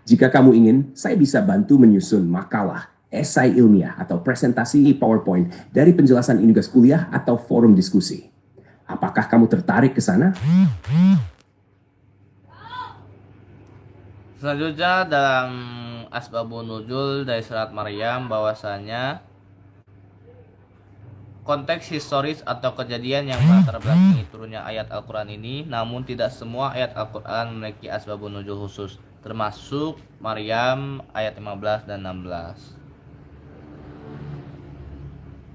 Jika kamu ingin, saya bisa bantu menyusun makalah, esai ilmiah, atau presentasi PowerPoint dari penjelasan Inugas kuliah atau forum diskusi. Apakah kamu tertarik ke sana? Selanjutnya dalam asbabun nuzul dari surat Maryam bahwasanya konteks historis atau kejadian yang melatar belakangi turunnya ayat Al-Quran ini, namun tidak semua ayat Al-Quran memiliki asbabun nuzul khusus, termasuk Maryam ayat 15 dan 16.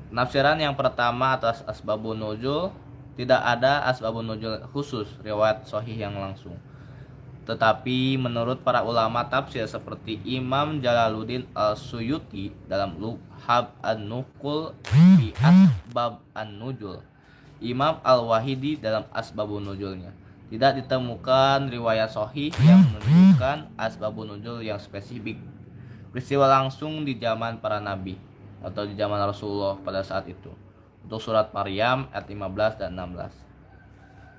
Penafsiran yang pertama atas asbabun nuzul, tidak ada asbabun nuzul khusus riwayat sahih yang langsung. Tetapi menurut para ulama tafsir seperti Imam Jalaluddin Al-Suyuti dalam Luhab An-Nuqul fi Asbab An-Nuzul, Imam Al-Wahidi dalam Asbabun Nuzulnya, tidak ditemukan riwayat sahih yang menunjukkan asbabun nuzul yang spesifik. Peristiwa langsung di zaman para nabi atau di zaman Rasulullah pada saat itu. Untuk surat Maryam ayat 15 dan 16.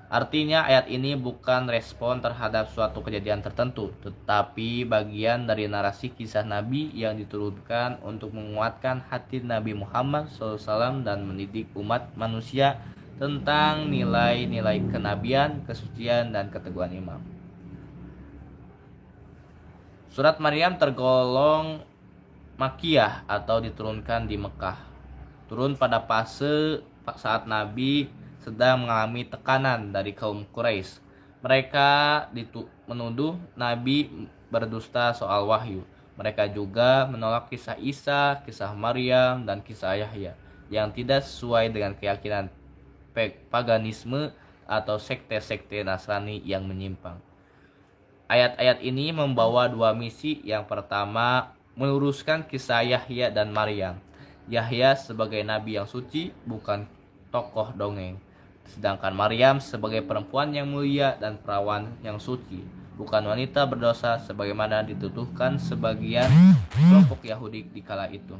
Artinya ayat ini bukan respon terhadap suatu kejadian tertentu, tetapi bagian dari narasi kisah Nabi yang diturunkan untuk menguatkan hati Nabi Muhammad SAW dan mendidik umat manusia tentang nilai-nilai kenabian, kesucian, dan keteguhan iman. Surat Maryam tergolong Makkiyah atau diturunkan di Mekah. Turun pada fase saat Nabi sedang mengalami tekanan dari kaum Quraisy. Mereka menuduh Nabi berdusta soal wahyu. Mereka juga menolak kisah Isa, kisah Maryam, dan kisah Yahya yang tidak sesuai dengan keyakinan paganisme atau sekte-sekte Nasrani yang menyimpang. Ayat-ayat ini membawa dua misi. Yang pertama, meluruskan kisah Yahya dan Maryam. Yahya sebagai nabi yang suci, bukan tokoh dongeng. Sedangkan Maryam sebagai perempuan yang mulia dan perawan yang suci, bukan wanita berdosa sebagaimana dituduhkan sebagian kelompok Yahudi di kala itu.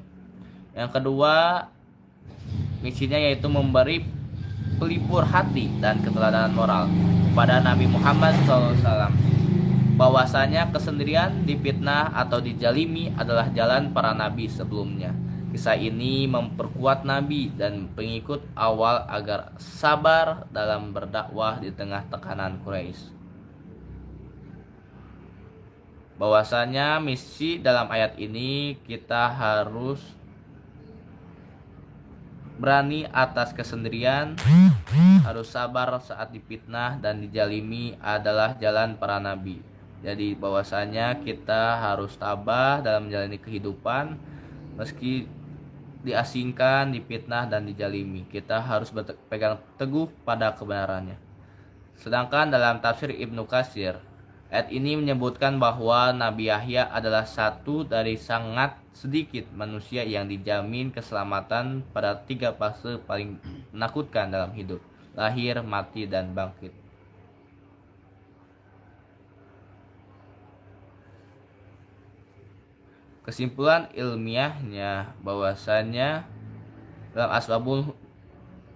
Yang kedua, misinya yaitu memberi pelipur hati dan keteladanan moral kepada Nabi Muhammad SAW, bahwasanya kesendirian, difitnah atau dijalimi adalah jalan para nabi sebelumnya. Kisah ini memperkuat Nabi dan pengikut awal agar sabar dalam berdakwah di tengah tekanan Quraisy. Bahwasanya misi dalam ayat ini kita harus berani atas kesendirian, harus sabar saat dipitnah dan dijalimi adalah jalan para nabi. Jadi bahwasanya kita harus tabah dalam menjalani kehidupan meski diasingkan, dipitnah dan dijalimi. Kita harus berpegang teguh pada kebenarannya. Sedangkan dalam tafsir Ibnu Katsir, ayat ini menyebutkan bahwa Nabi Yahya adalah satu dari sangat sedikit manusia yang dijamin keselamatan pada 3 fase paling menakutkan dalam hidup: lahir, mati, dan bangkit. Kesimpulan ilmiahnya bahwasanya dalam asbabul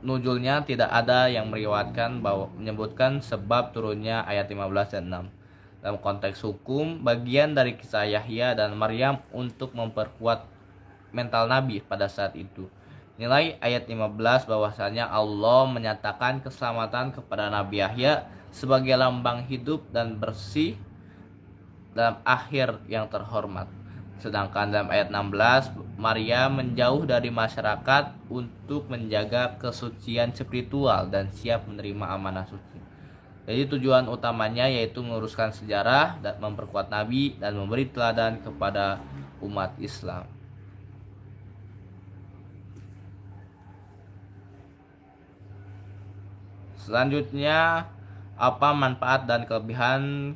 nuzulnya tidak ada yang meriwayatkan bahwa menyebutkan sebab turunnya ayat 15 dan 6. Dalam konteks hukum, bagian dari kisah Yahya dan Maryam untuk memperkuat mental Nabi pada saat itu. Nilai ayat 15 bahwasanya Allah menyatakan keselamatan kepada Nabi Yahya sebagai lambang hidup dan bersih dalam akhir yang terhormat. Sedangkan dalam ayat 16, Maryam menjauh dari masyarakat untuk menjaga kesucian spiritual dan siap menerima amanah suci. Jadi tujuan utamanya yaitu meluruskan sejarah dan memperkuat Nabi dan memberi teladan kepada umat Islam. Selanjutnya, apa manfaat dan kelebihan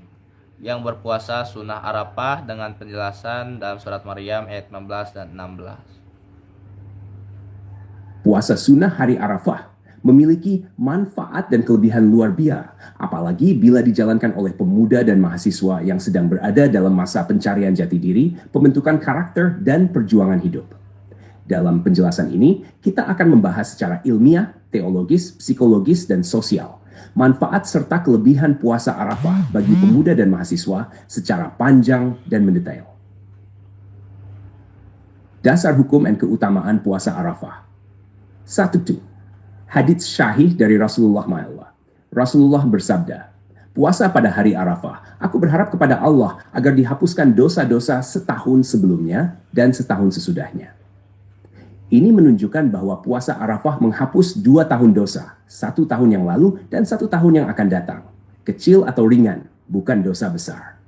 yang berpuasa sunnah Arafah dengan penjelasan dalam surat Maryam ayat 15 dan 16. Puasa sunnah hari Arafah memiliki manfaat dan kelebihan luar biasa, apalagi bila dijalankan oleh pemuda dan mahasiswa yang sedang berada dalam masa pencarian jati diri, pembentukan karakter, dan perjuangan hidup. Dalam penjelasan ini, kita akan membahas secara ilmiah, teologis, psikologis, dan sosial manfaat serta kelebihan puasa Arafah bagi pemuda dan mahasiswa secara panjang dan mendetail. Dasar hukum dan keutamaan puasa Arafah. 1. Hadits syahih dari Rasulullah SAW. Rasulullah bersabda, puasa pada hari Arafah, aku berharap kepada Allah agar dihapuskan dosa-dosa setahun sebelumnya dan setahun sesudahnya. Ini menunjukkan bahwa puasa Arafah menghapus 2 tahun dosa, 1 tahun yang lalu dan 1 tahun yang akan datang. Kecil atau ringan, bukan dosa besar.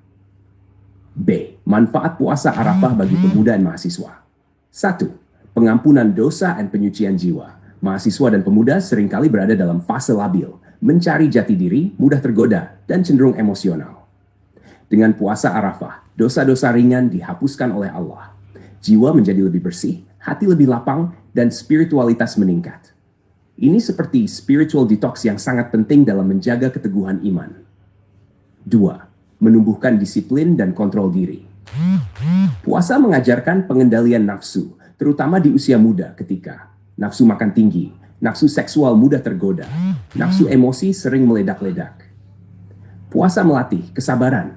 B. Manfaat puasa Arafah bagi pemuda dan mahasiswa. 1. Pengampunan dosa dan penyucian jiwa. Mahasiswa dan pemuda seringkali berada dalam fase labil, mencari jati diri, mudah tergoda, dan cenderung emosional. Dengan puasa Arafah, dosa-dosa ringan dihapuskan oleh Allah. Jiwa menjadi lebih bersih, hati lebih lapang, dan spiritualitas meningkat. Ini seperti spiritual detox yang sangat penting dalam menjaga keteguhan iman. 2. Menumbuhkan disiplin dan kontrol diri. Puasa mengajarkan pengendalian nafsu, terutama di usia muda ketika nafsu makan tinggi, nafsu seksual mudah tergoda, nafsu emosi sering meledak-ledak. Puasa melatih kesabaran,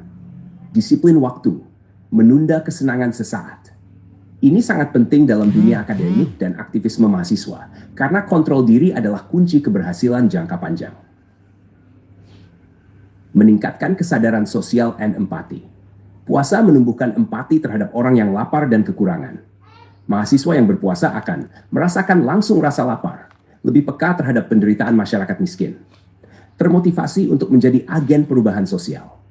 disiplin waktu, menunda kesenangan sesaat. Ini sangat penting dalam dunia akademik dan aktivisme mahasiswa, karena kontrol diri adalah kunci keberhasilan jangka panjang. Meningkatkan kesadaran sosial dan empati. Puasa menumbuhkan empati terhadap orang yang lapar dan kekurangan. Mahasiswa yang berpuasa akan merasakan langsung rasa lapar, lebih peka terhadap penderitaan masyarakat miskin, termotivasi untuk menjadi agen perubahan sosial.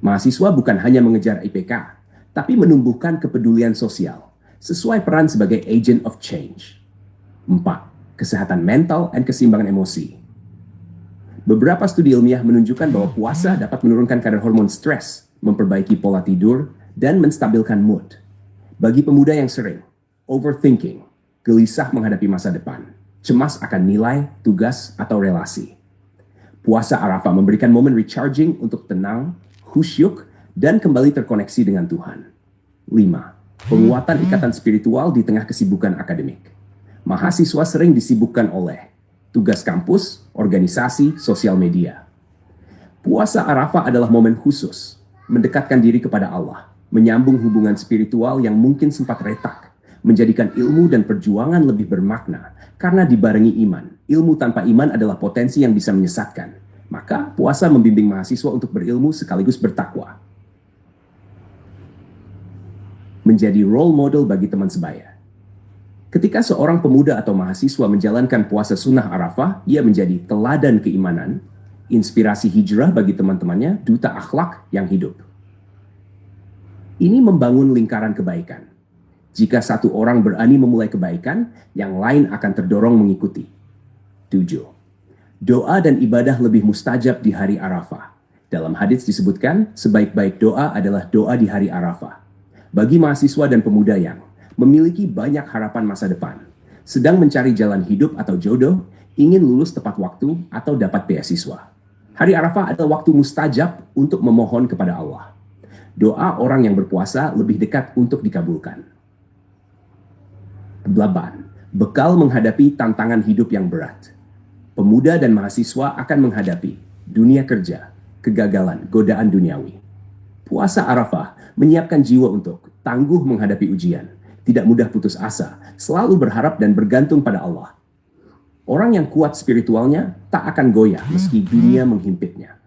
Mahasiswa bukan hanya mengejar IPK, tapi menumbuhkan kepedulian sosial, sesuai peran sebagai agent of change. 4. Kesehatan mental dan keseimbangan emosi. Beberapa studi ilmiah menunjukkan bahwa puasa dapat menurunkan kadar hormon stres, memperbaiki pola tidur, dan menstabilkan mood. Bagi pemuda yang sering overthinking, gelisah menghadapi masa depan, cemas akan nilai, tugas, atau relasi, puasa Arafah memberikan momen recharging untuk tenang, khusyuk, dan kembali terkoneksi dengan Tuhan. 5. Penguatan ikatan spiritual di tengah kesibukan akademik. Mahasiswa sering disibukkan oleh tugas kampus, organisasi, sosial media. Puasa Arafah adalah momen khusus, mendekatkan diri kepada Allah, menyambung hubungan spiritual yang mungkin sempat retak, menjadikan ilmu dan perjuangan lebih bermakna karena dibarengi iman. Ilmu tanpa iman adalah potensi yang bisa menyesatkan. Maka puasa membimbing mahasiswa untuk berilmu sekaligus bertakwa. Menjadi role model bagi teman sebaya. Ketika seorang pemuda atau mahasiswa menjalankan puasa sunnah Arafah, ia menjadi teladan keimanan, inspirasi hijrah bagi teman-temannya, duta akhlak yang hidup. Ini membangun lingkaran kebaikan. Jika satu orang berani memulai kebaikan, yang lain akan terdorong mengikuti. 7. Doa dan ibadah lebih mustajab di hari Arafah. Dalam hadis disebutkan, sebaik-baik doa adalah doa di hari Arafah. Bagi mahasiswa dan pemuda yang memiliki banyak harapan masa depan, sedang mencari jalan hidup atau jodoh, ingin lulus tepat waktu atau dapat beasiswa. Hari Arafah adalah waktu mustajab untuk memohon kepada Allah. Doa orang yang berpuasa lebih dekat untuk dikabulkan. 8. Bekal menghadapi tantangan hidup yang berat. Pemuda dan mahasiswa akan menghadapi dunia kerja, kegagalan, godaan duniawi. Puasa Arafah menyiapkan jiwa untuk tangguh menghadapi ujian, tidak mudah putus asa, selalu berharap dan bergantung pada Allah. Orang yang kuat spiritualnya tak akan goyah meski dunia menghimpitnya.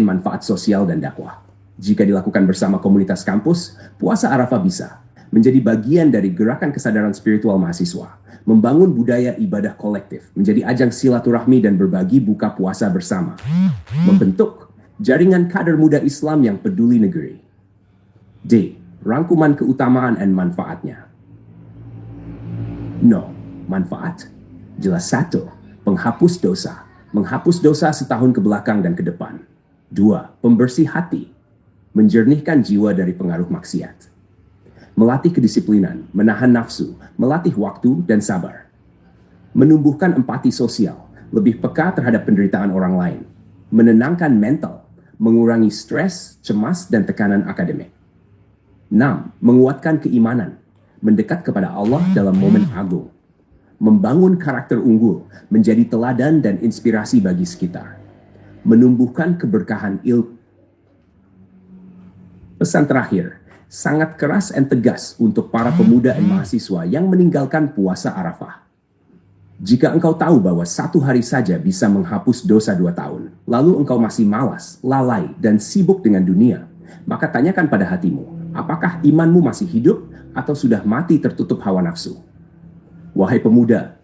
Manfaat sosial dan dakwah. Jika dilakukan bersama komunitas kampus, puasa Arafah bisa menjadi bagian dari gerakan kesadaran spiritual mahasiswa, membangun budaya ibadah kolektif, menjadi ajang silaturahmi dan berbagi buka puasa bersama, membentuk jaringan kader muda Islam yang peduli negeri. D. Rangkuman keutamaan dan manfaatnya. No. Manfaat? Jelas 1. Penghapus dosa. Menghapus dosa setahun ke belakang dan ke depan. 2. Pembersih hati. Menjernihkan jiwa dari pengaruh maksiat. Melatih kedisiplinan, menahan nafsu, melatih waktu dan sabar. Menumbuhkan empati sosial, lebih peka terhadap penderitaan orang lain. Menenangkan mental, mengurangi stres, cemas, dan tekanan akademik. 6. Menguatkan keimanan, mendekat kepada Allah dalam momen agung. Membangun karakter unggul, menjadi teladan dan inspirasi bagi sekitar. Menumbuhkan keberkahan ilmu. Pesan terakhir, sangat keras dan tegas untuk para pemuda dan mahasiswa yang meninggalkan puasa Arafah. Jika engkau tahu bahwa satu hari saja bisa menghapus dosa 2 tahun, lalu engkau masih malas, lalai, dan sibuk dengan dunia, maka tanyakan pada hatimu, apakah imanmu masih hidup atau sudah mati tertutup hawa nafsu? Wahai pemuda,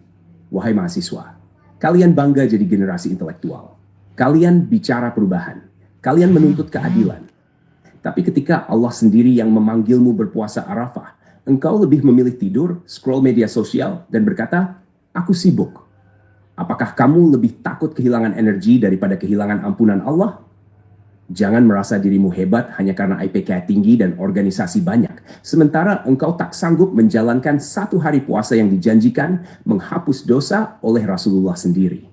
wahai mahasiswa, kalian bangga jadi generasi intelektual. Kalian bicara perubahan, kalian menuntut keadilan. Tapi ketika Allah sendiri yang memanggilmu berpuasa Arafah, engkau lebih memilih tidur, scroll media sosial, dan berkata, aku sibuk. Apakah kamu lebih takut kehilangan energi daripada kehilangan ampunan Allah? Jangan merasa dirimu hebat hanya karena IPK tinggi dan organisasi banyak, sementara engkau tak sanggup menjalankan 1 hari puasa yang dijanjikan menghapus dosa oleh Rasulullah sendiri.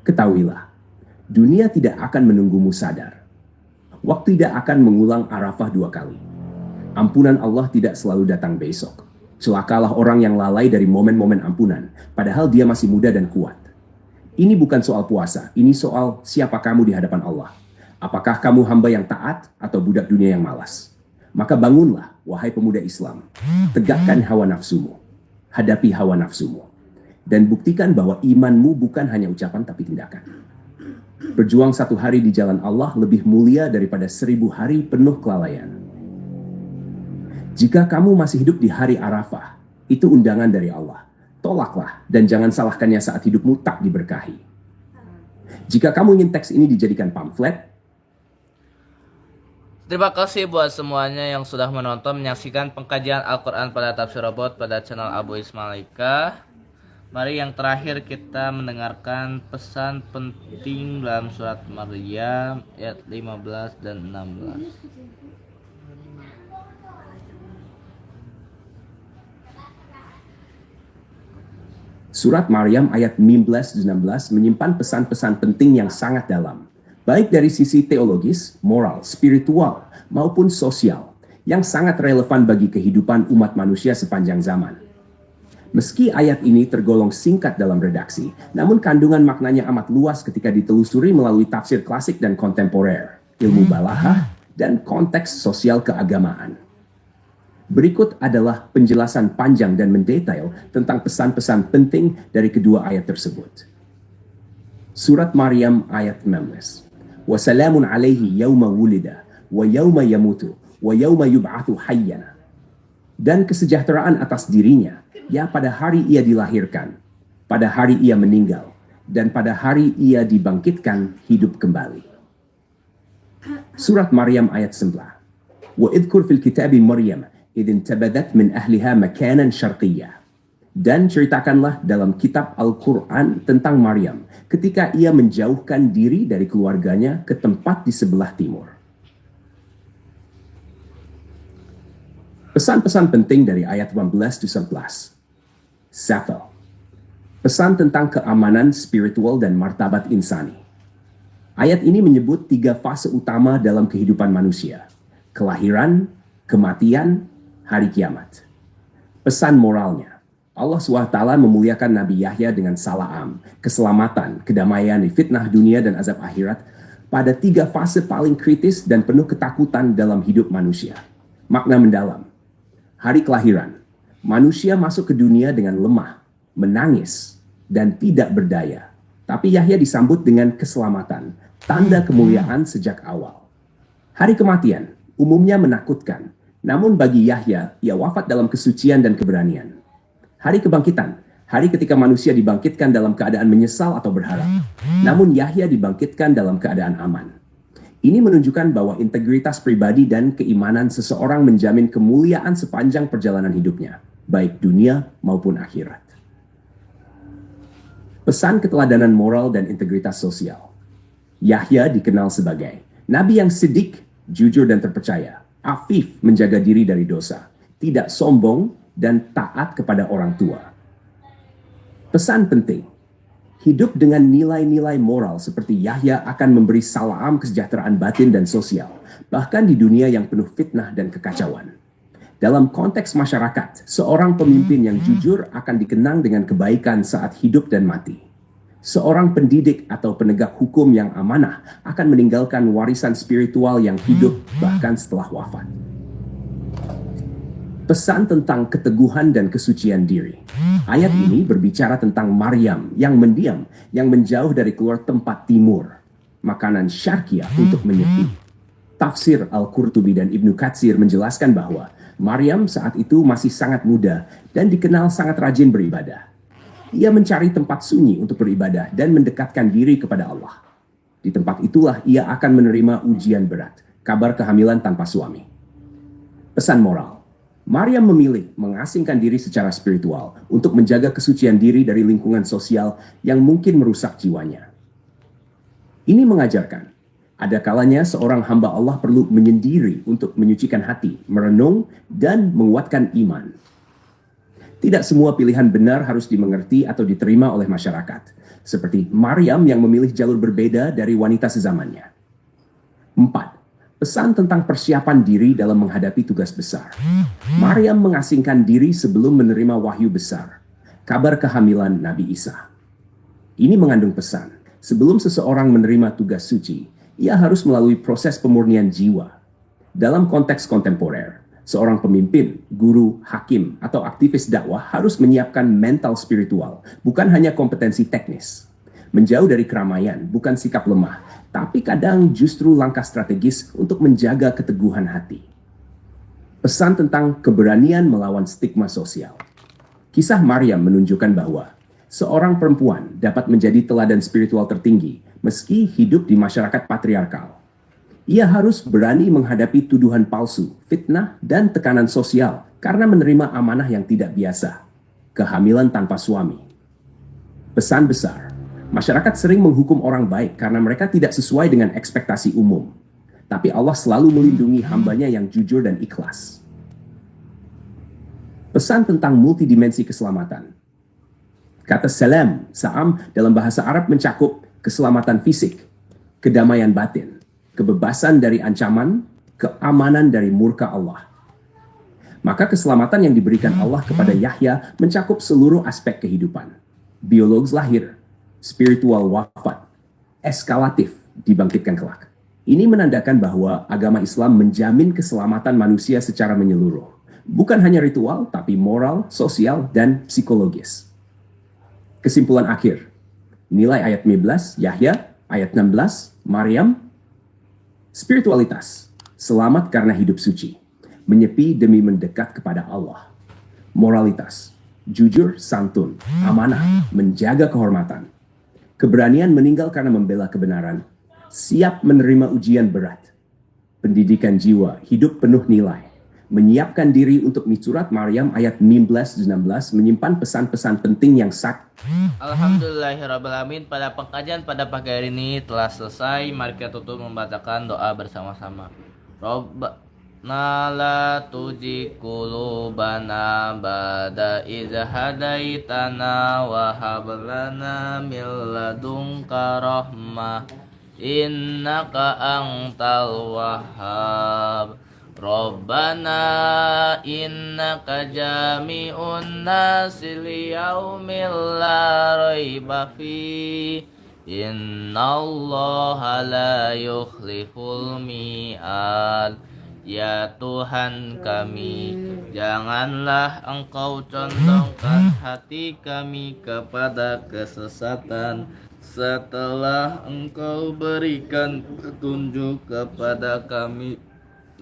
Ketahuilah, dunia tidak akan menunggumu sadar. Waktu tidak akan mengulang Arafah 2 kali. Ampunan Allah tidak selalu datang besok. Celakalah orang yang lalai dari momen-momen ampunan, padahal dia masih muda dan kuat. Ini bukan soal puasa, ini soal siapa kamu di hadapan Allah. Apakah kamu hamba yang taat atau budak dunia yang malas? Maka bangunlah, wahai pemuda Islam. Tegakkan hawa nafsumu. Hadapi hawa nafsumu. Dan buktikan bahwa imanmu bukan hanya ucapan tapi tindakan. Berjuang 1 hari di jalan Allah lebih mulia daripada 1000 hari penuh kelalaian. Jika kamu masih hidup di hari Arafah, itu undangan dari Allah. Tolaklah dan jangan salahkannya saat hidupmu tak diberkahi. Jika kamu ingin teks ini dijadikan pamflet, terima kasih buat semuanya yang sudah menonton menyaksikan pengkajian Al-Quran pada Tafsir Robot pada channel Abu Ismailika. Mari yang terakhir kita mendengarkan pesan penting dalam surat Maryam ayat 15 dan 16. Surat Maryam ayat 15 dan 16 menyimpan pesan-pesan penting yang sangat dalam, baik dari sisi teologis, moral, spiritual, maupun sosial, yang sangat relevan bagi kehidupan umat manusia sepanjang zaman. Meski ayat ini tergolong singkat dalam redaksi, namun kandungan maknanya amat luas ketika ditelusuri melalui tafsir klasik dan kontemporer, ilmu balaghah, dan konteks sosial keagamaan. Berikut adalah penjelasan panjang dan mendetail tentang pesan-pesan penting dari kedua ayat tersebut. Surat Maryam ayat 16. Wassalamun alaihi yawma wulida, wa yawma yamutu, wa yawma yub'athu hayyana. Dan kesejahteraan atas dirinya, ya pada hari ia dilahirkan, pada hari ia meninggal, dan pada hari ia dibangkitkan hidup kembali. Surat Maryam ayat 9. Wa idhkur fil kitabi Maryam idin tabadat min ahliha makanan syarqiyah. Dan ceritakanlah dalam kitab Al-Quran tentang Maryam ketika ia menjauhkan diri dari keluarganya ke tempat di sebelah timur. Pesan-pesan penting dari ayat 18-11. Safal. Pesan tentang keamanan spiritual dan martabat insani. Ayat ini menyebut 3 fase utama dalam kehidupan manusia. Kelahiran, kematian, hari kiamat. Pesan moralnya. Allah SWT memuliakan Nabi Yahya dengan salam, keselamatan, kedamaian di fitnah dunia dan azab akhirat pada 3 fase paling kritis dan penuh ketakutan dalam hidup manusia. Makna mendalam. Hari kelahiran. Manusia masuk ke dunia dengan lemah, menangis, dan tidak berdaya. Tapi Yahya disambut dengan keselamatan, tanda kemuliaan sejak awal. Hari kematian umumnya menakutkan, namun bagi Yahya, ia wafat dalam kesucian dan keberanian. Hari kebangkitan, hari ketika manusia dibangkitkan dalam keadaan menyesal atau berharap. Namun Yahya dibangkitkan dalam keadaan aman. Ini menunjukkan bahwa integritas pribadi dan keimanan seseorang menjamin kemuliaan sepanjang perjalanan hidupnya, baik dunia maupun akhirat. Pesan keteladanan moral dan integritas sosial. Yahya dikenal sebagai nabi yang sidik, jujur dan terpercaya, afif menjaga diri dari dosa, tidak sombong, dan taat kepada orang tua. Pesan penting, hidup dengan nilai-nilai moral seperti Yahya akan memberi salam kesejahteraan batin dan sosial, bahkan di dunia yang penuh fitnah dan kekacauan. Dalam konteks masyarakat, seorang pemimpin yang jujur akan dikenang dengan kebaikan saat hidup dan mati. Seorang pendidik atau penegak hukum yang amanah akan meninggalkan warisan spiritual yang hidup bahkan setelah wafat. Pesan tentang keteguhan dan kesucian diri. Ayat ini berbicara tentang Maryam yang mendiam, yang menjauh dari keluar tempat timur, makanan syarqiyah untuk menyepi. Tafsir Al-Qurtubi dan Ibnu Katsir menjelaskan bahwa Maryam saat itu masih sangat muda dan dikenal sangat rajin beribadah. Ia mencari tempat sunyi untuk beribadah dan mendekatkan diri kepada Allah. Di tempat itulah ia akan menerima ujian berat, kabar kehamilan tanpa suami. Pesan moral. Maryam memilih mengasingkan diri secara spiritual untuk menjaga kesucian diri dari lingkungan sosial yang mungkin merusak jiwanya. Ini mengajarkan, ada kalanya seorang hamba Allah perlu menyendiri untuk menyucikan hati, merenung, dan menguatkan iman. Tidak semua pilihan benar harus dimengerti atau diterima oleh masyarakat, seperti Maryam yang memilih jalur berbeda dari wanita sezamannya. 4. Pesan tentang persiapan diri dalam menghadapi tugas besar. Maryam mengasingkan diri sebelum menerima wahyu besar, kabar kehamilan Nabi Isa. Ini mengandung pesan, sebelum seseorang menerima tugas suci, ia harus melalui proses pemurnian jiwa. Dalam konteks kontemporer, seorang pemimpin, guru, hakim, atau aktivis dakwah harus menyiapkan mental spiritual, bukan hanya kompetensi teknis. Menjauh dari keramaian bukan sikap lemah, tapi kadang justru langkah strategis untuk menjaga keteguhan hati. Pesan tentang keberanian melawan stigma sosial. Kisah Maryam menunjukkan bahwa seorang perempuan dapat menjadi teladan spiritual tertinggi meski hidup di masyarakat patriarkal. Ia harus berani menghadapi tuduhan palsu, fitnah, dan tekanan sosial karena menerima amanah yang tidak biasa, kehamilan tanpa suami. Pesan besar. Masyarakat sering menghukum orang baik karena mereka tidak sesuai dengan ekspektasi umum. Tapi Allah selalu melindungi hambanya yang jujur dan ikhlas. Pesan tentang multidimensi keselamatan. Kata salam, sa'am dalam bahasa Arab mencakup keselamatan fisik, kedamaian batin, kebebasan dari ancaman, keamanan dari murka Allah. Maka keselamatan yang diberikan Allah kepada Yahya mencakup seluruh aspek kehidupan. Biologis lahir, spiritual wafat, eskalatif dibangkitkan kelak. Ini menandakan bahwa agama Islam menjamin keselamatan manusia secara menyeluruh, Bukan hanya ritual, tapi moral, sosial, dan psikologis. Kesimpulan akhir. Nilai ayat 15, Yahya, ayat 16, Maryam. Spiritualitas. Selamat karena hidup suci. Menyepi demi mendekat kepada Allah. Moralitas. Jujur, santun, amanah, menjaga kehormatan. Keberanian meninggal karena membela kebenaran. Siap menerima ujian berat. Pendidikan jiwa, hidup penuh nilai. Menyiapkan diri untuk surat Maryam ayat 15-16 menyimpan pesan-pesan penting yang Alhamdulillahirrabbilalamin. Pada pengkajian pada pagi hari ini telah selesai. Mari kita tutup membacakan doa bersama-sama. Rabbana la tuzigh qulubana ba'da idh hadaitana wa hab lana min ladunka rahmah innaka antal wahhab. Rabbana innaka jami'un nasi liyaumin la raiba fi innallaha la yukhliful mi'ad. Ya Tuhan kami, janganlah Engkau condongkan hati kami kepada kesesatan setelah Engkau berikan petunjuk kepada kami,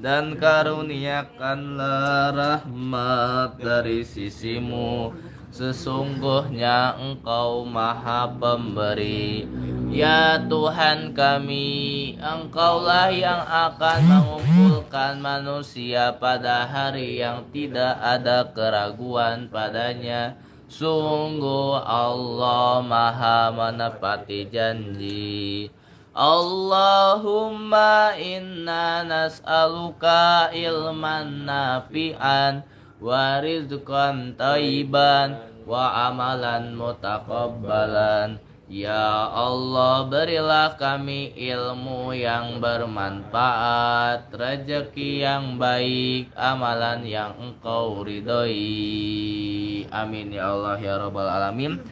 dan karuniakanlah rahmat dari sisimu. Sesungguhnya Engkau Maha Pemberi. Ya Tuhan kami, Engkaulah yang akan mengumpulkan manusia pada hari yang tidak ada keraguan padanya. Sungguh Allah Maha menepati janji. Allahumma inna nas'aluka ilman nafi'an wa rizqan thayyiban wa amalan mutaqabbalan. Ya Allah, berilah kami ilmu yang bermanfaat, rezeki yang baik, amalan yang Engkau ridhoi. Amin ya Allah ya Rabbal Alamin.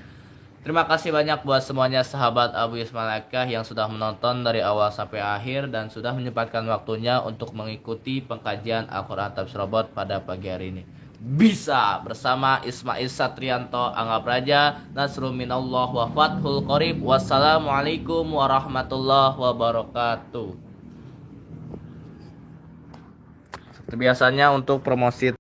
Terima kasih banyak buat semuanya sahabat Abu Ismail Akah yang sudah menonton dari awal sampai akhir dan sudah menyempatkan waktunya untuk mengikuti pengkajian Al-Quran Tafsir Robot pada pagi hari ini. Bisa bersama Ismail Satrianto, anggap raja, nasrul minallah wa fathul qarib. Wassalamualaikum warahmatullahi wabarakatuh. Seperti biasanya untuk promosi